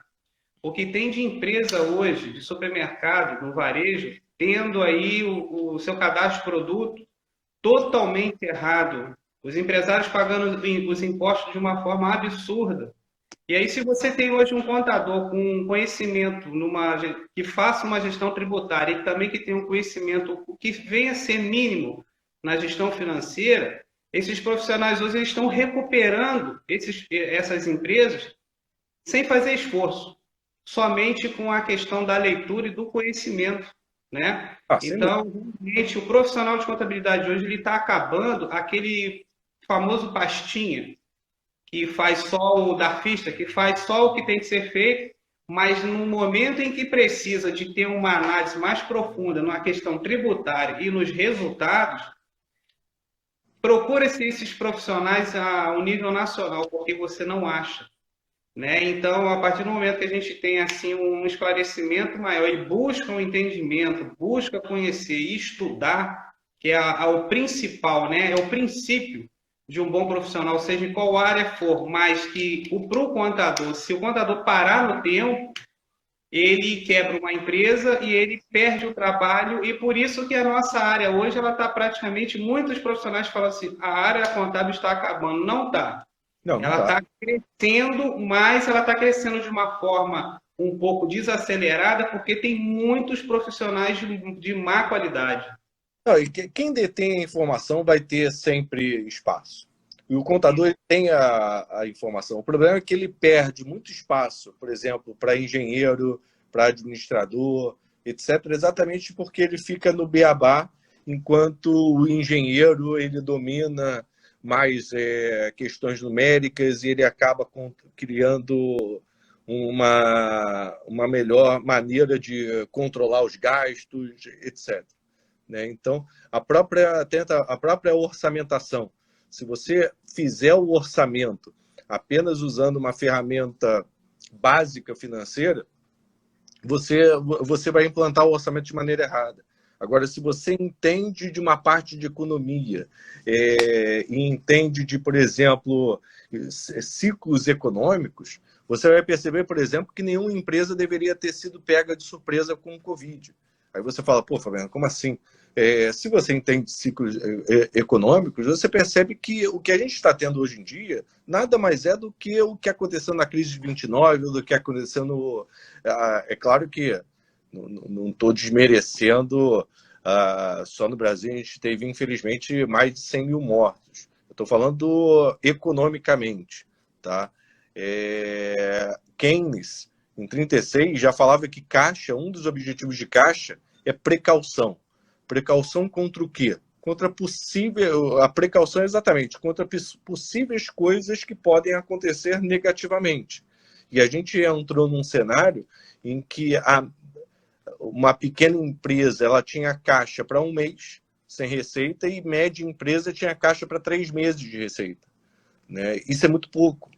O que tem de empresa hoje, de supermercado, no varejo, tendo aí o seu cadastro de produto totalmente errado. Os empresários pagando os impostos de uma forma absurda. E aí, se você tem hoje um contador com conhecimento que faça uma gestão tributária e também que tenha um conhecimento que venha a ser mínimo na gestão financeira, esses profissionais hoje eles estão recuperando essas empresas sem fazer esforço, somente com a questão da leitura e do conhecimento, né? Então, realmente, o profissional de contabilidade hoje ele está acabando aquele famoso pastinha, que faz só o DAFista, que faz só o que tem que ser feito, mas no momento em que precisa de ter uma análise mais profunda na questão tributária e nos resultados, procura esses profissionais ao nível nacional, porque você não acha. Né? Então, a partir do momento que a gente tem assim, um esclarecimento maior e busca um entendimento, busca conhecer e estudar, que é o principal, né? É o princípio de um bom profissional, seja em qual área for, mas que para o contador, se o contador parar no tempo, ele quebra uma empresa e ele perde o trabalho, e por isso que a nossa área hoje, ela está praticamente, muitos profissionais falam assim, a área contábil está acabando. Não está. Ela está crescendo, mas ela está crescendo de uma forma um pouco desacelerada, porque tem muitos profissionais de má qualidade. Não, e quem detém a informação vai ter sempre espaço. E o contador tem a informação. O problema é que ele perde muito espaço, por exemplo, para engenheiro, para administrador, etc., exatamente porque ele fica no beabá, enquanto o engenheiro ele domina mais questões numéricas e ele acaba criando uma melhor maneira de controlar os gastos, etc. Né? Então, a própria orçamentação. Se você fizer o orçamento apenas usando uma ferramenta básica financeira, você vai implantar o orçamento de maneira errada. Agora, se você entende de uma parte de economia e entende de, por exemplo, ciclos econômicos, você vai perceber, por exemplo, que nenhuma empresa deveria ter sido pega de surpresa com o Covid. Aí você fala, pô, Fabiano, como assim? Se você entende ciclos econômicos, você percebe que o que a gente está tendo hoje em dia nada mais é do que o que aconteceu na crise de 29, ou do que aconteceu no... É claro que não estou desmerecendo, só no Brasil a gente teve, infelizmente, mais de 100 mil mortos. Eu estou falando economicamente. Tá? Keynes, em 1936, já falava que caixa, um dos objetivos de caixa é precaução. Precaução contra o quê? contra possível, a precaução é exatamente contra possíveis coisas que podem acontecer negativamente. E a gente entrou num cenário em que uma pequena empresa ela tinha caixa para 1 mês sem receita e média empresa tinha caixa para 3 meses de receita, né? Isso é muito pouco.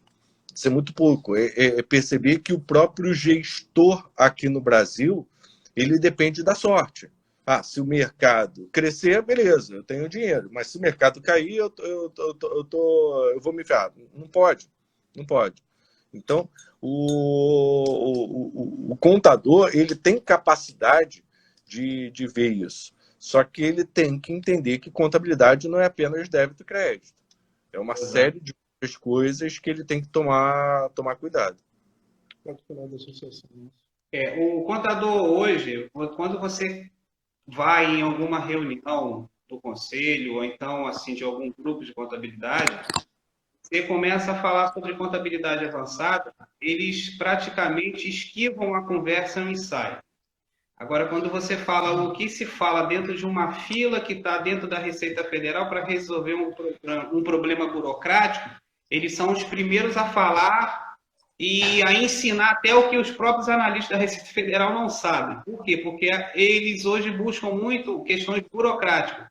Isso é muito pouco. É perceber que o próprio gestor aqui no Brasil, ele depende da sorte. Se o mercado crescer, beleza, eu tenho dinheiro. Mas se o mercado cair, eu vou me ferrar. Não pode. Não pode. Então, o contador, ele tem capacidade de ver isso. Só que ele tem que entender que contabilidade não é apenas débito e crédito. É uma série de outras coisas que ele tem que tomar cuidado. Pode falar da associação. O contador hoje, quando você vai em alguma reunião do conselho, ou então assim de algum grupo de contabilidade, você começa a falar sobre contabilidade avançada, eles praticamente esquivam a conversa e o ensaio. Agora, quando você fala o que se fala dentro de uma fila que está dentro da Receita Federal para resolver um problema burocrático, eles são os primeiros a falar e a ensinar até o que os próprios analistas da Receita Federal não sabem. Por quê? Porque eles hoje buscam muito questões burocráticas.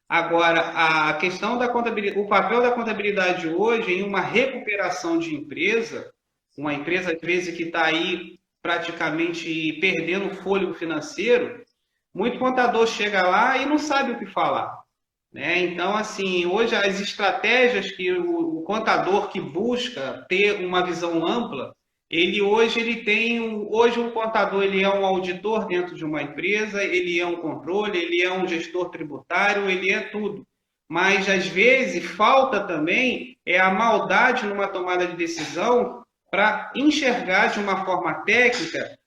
Agora, a questão da contabilidade, o papel da contabilidade hoje em uma recuperação de empresa, uma empresa às vezes que está aí praticamente perdendo o fôlego financeiro, muito contador chega lá e não sabe o que falar, né? Então, assim, hoje as estratégias que o contador que busca ter uma visão ampla, hoje o contador ele é um auditor dentro de uma empresa, ele é um controle, ele é um gestor tributário, ele é tudo. Mas, às vezes, falta também a maldade numa tomada de decisão para enxergar de uma forma técnica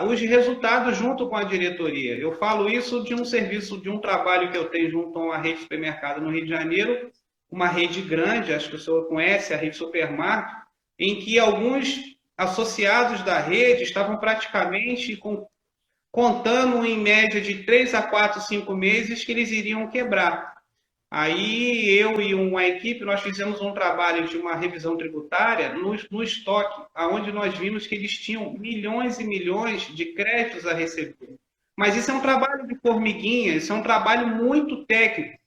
os resultados junto com a diretoria. Eu falo isso de um serviço, de um trabalho que eu tenho junto a uma rede de supermercado no Rio de Janeiro, uma rede grande, acho que o senhor conhece, a rede Supermarket, em que alguns associados da rede estavam praticamente contando em média de 3 a 4, 5 meses que eles iriam quebrar. Aí eu e uma equipe, nós fizemos um trabalho de uma revisão tributária no estoque, onde nós vimos que eles tinham milhões e milhões de créditos a receber. Mas isso é um trabalho de formiguinha, isso é um trabalho muito técnico,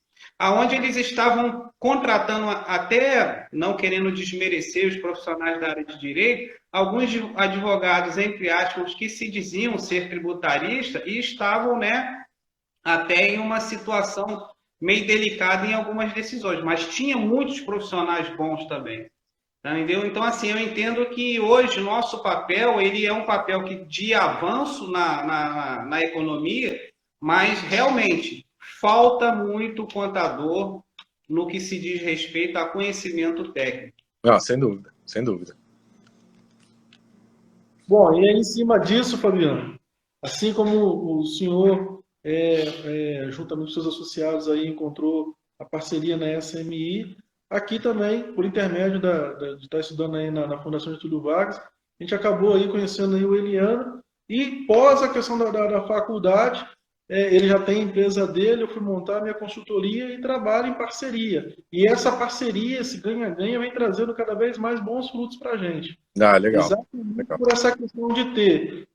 onde eles estavam contratando, até não querendo desmerecer os profissionais da área de direito, alguns advogados, entre aspas, que se diziam ser tributaristas e estavam, né, até em uma situação meio delicado em algumas decisões, mas tinha muitos profissionais bons também, entendeu? Então, assim, eu entendo que hoje nosso papel, ele é um papel de avanço na economia, mas realmente falta muito contador no que se diz respeito a conhecimento técnico. Sem dúvida, sem dúvida. Bom, e aí, em cima disso, Fabiano, assim como o senhor juntamente com seus associados aí encontrou a parceria na SMI, aqui também, por intermédio de estar estudando aí na Fundação Getúlio Vargas, a gente acabou aí conhecendo aí o Eliano, e pós a questão da faculdade, ele já tem a empresa dele, eu fui montar a minha consultoria e trabalho em parceria. E essa parceria, esse ganha-ganha, vem trazendo cada vez mais bons frutos para a gente. Legal. Exatamente legal. Por essa questão de ter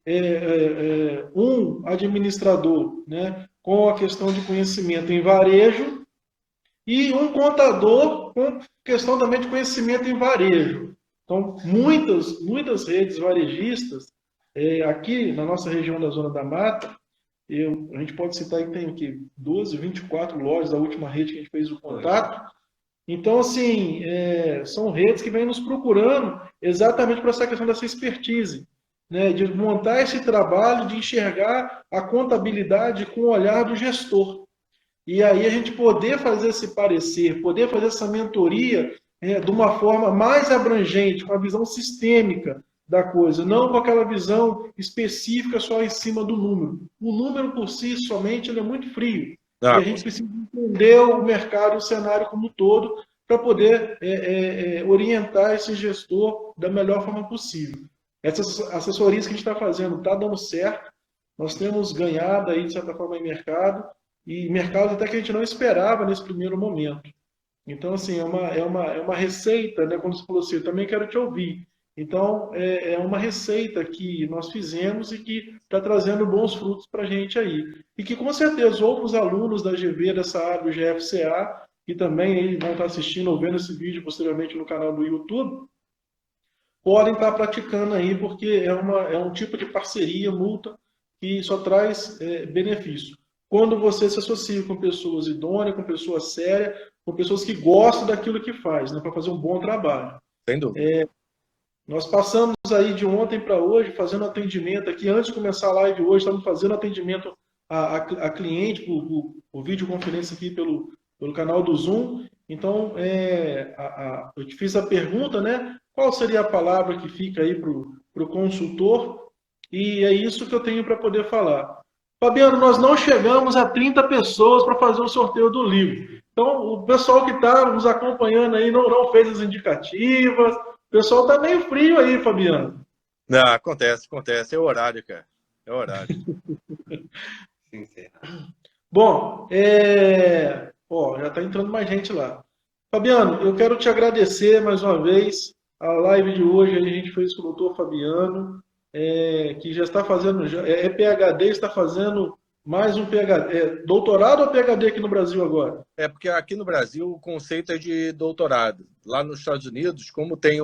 um administrador, né, com a questão de conhecimento em varejo e um contador com questão também de conhecimento em varejo. Então, muitas redes varejistas, aqui na nossa região da Zona da Mata, a gente pode citar que tem aqui 12, 24 lojas, a última rede que a gente fez o contato. Então, assim, são redes que vêm nos procurando exatamente por essa questão dessa expertise, né, de montar esse trabalho, de enxergar a contabilidade com o olhar do gestor. E aí a gente poder fazer esse parecer, poder fazer essa mentoria de uma forma mais abrangente, com a visão sistêmica da coisa, não com aquela visão específica só em cima do número. O número por si somente ele é muito frio. E a gente precisa entender o mercado, o cenário como um todo, para poder orientar esse gestor da melhor forma possível. Essas assessorias que a gente está fazendo está dando certo, nós temos ganhado aí, de certa forma, em mercado, e mercados até que a gente não esperava nesse primeiro momento. Então, assim, é uma receita, né? Quando você falou assim, eu também quero te ouvir. Então, é uma receita que nós fizemos e que está trazendo bons frutos para a gente aí. E que, com certeza, outros alunos da GV, dessa área do GFCA, que também aí vão estar assistindo ou vendo esse vídeo posteriormente no canal do YouTube, podem estar praticando aí, porque é um tipo de parceria mútua que só traz benefício. Quando você se associa com pessoas idôneas, com pessoas sérias, com pessoas que gostam daquilo que faz, né, para fazer um bom trabalho. Sem dúvida. Nós passamos aí de ontem para hoje fazendo atendimento aqui. Antes de começar a live hoje, estamos fazendo atendimento a cliente por videoconferência aqui pelo canal do Zoom. Então, eu te fiz a pergunta, né? Qual seria a palavra que fica aí para o consultor? E é isso que eu tenho para poder falar. Fabiano, nós não chegamos a 30 pessoas para fazer o sorteio do livro. Então, o pessoal que está nos acompanhando aí não fez as indicativas. O pessoal tá meio frio aí, Fabiano. Não, acontece. É o horário, cara. É o horário. Bom, já está entrando mais gente lá. Fabiano, eu quero te agradecer mais uma vez. A live de hoje a gente fez com o doutor Fabiano, que já está fazendo, é PhD, está fazendo mais um PhD. Doutorado ou PhD aqui no Brasil agora? É porque aqui no Brasil o conceito é de doutorado. Lá nos Estados Unidos, como tem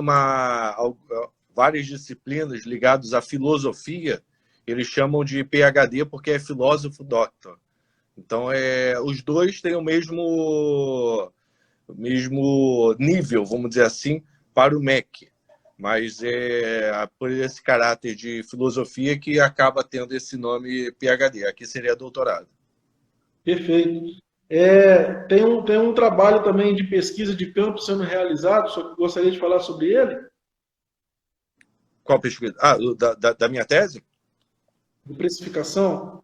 várias disciplinas ligadas à filosofia, eles chamam de PhD porque é filósofo doctor. Então, os dois têm o mesmo nível, vamos dizer assim, para o MEC. Mas é por esse caráter de filosofia que acaba tendo esse nome PhD. Aqui seria doutorado. Perfeito. Tem um trabalho também de pesquisa de campo sendo realizado, só que gostaria de falar sobre ele. Qual pesquisa? Da minha tese? De precificação.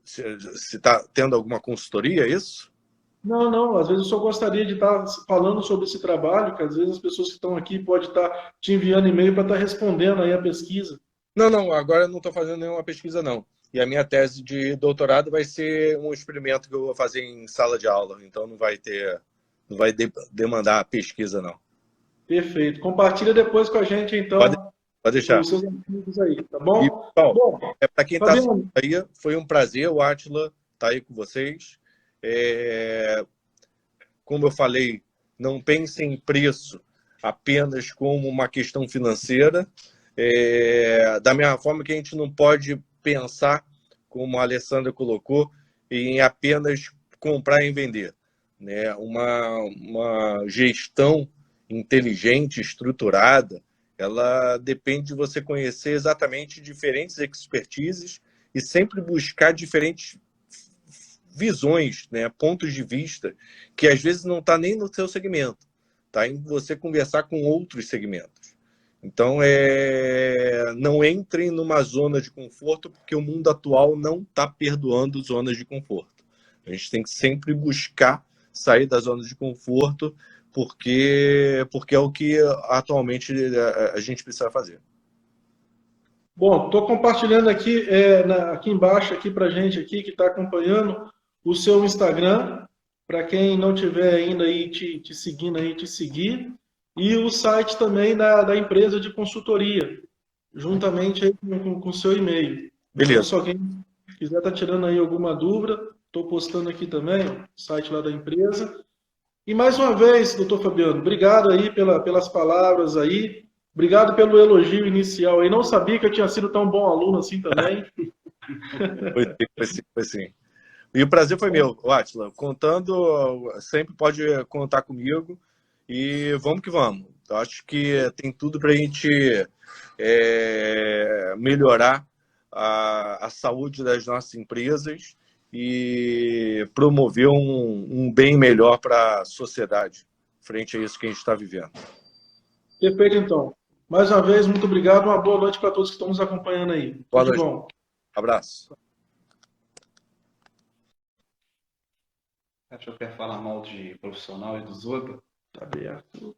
Se está tendo alguma consultoria, é isso? Não. Às vezes eu só gostaria de estar falando sobre esse trabalho, que às vezes as pessoas que estão aqui podem estar te enviando e-mail para estar respondendo aí a pesquisa. Não. Agora eu não estou fazendo nenhuma pesquisa, não. E a minha tese de doutorado vai ser um experimento que eu vou fazer em sala de aula. Então não vai demandar pesquisa, não. Perfeito. Compartilha depois com a gente, então, Pode deixar. os seus amigos aí, tá bom? E, pessoal, Bom, para quem está assistindo aí, foi um prazer, o Átila estar aí com vocês. Como eu falei, não pensem em preço apenas como uma questão financeira. Da mesma forma que a gente não pode pensar, como a Alessandra colocou, em apenas comprar e vender. Né? Uma gestão inteligente, estruturada, ela depende de você conhecer exatamente diferentes expertises e sempre buscar diferentes visões, né? Pontos de vista, que às vezes não está nem no seu segmento, está em você conversar com outros segmentos. Então, não entrem numa zona de conforto, porque o mundo atual não está perdoando zonas de conforto. A gente tem que sempre buscar sair da zona de conforto, porque é o que atualmente a gente precisa fazer. Bom, estou compartilhando aqui, aqui embaixo aqui para a gente aqui que está acompanhando o seu Instagram, para quem não tiver ainda aí te seguindo aí, te seguir, e o site também da empresa de consultoria, juntamente aí com o seu e-mail. Beleza. Então, se alguém quiser estar tirando aí alguma dúvida, estou postando aqui também o site lá da empresa. E mais uma vez, doutor Fabiano, obrigado aí pelas palavras aí. Obrigado pelo elogio inicial aí. Não sabia que eu tinha sido tão bom aluno assim também. Foi sim. E o prazer foi meu, Átila. Sempre pode contar comigo e vamos que vamos. Eu acho que tem tudo para a gente melhorar a saúde das nossas empresas e promover um bem melhor para a sociedade frente a isso que a gente está vivendo. Perfeito, então. Mais uma vez, muito obrigado. Uma boa noite para todos que estão nos acompanhando aí. Boa Tudo de noite. bom. Abraço. Acho que eu quero falar mal de profissional e dos outros. Tá aberto.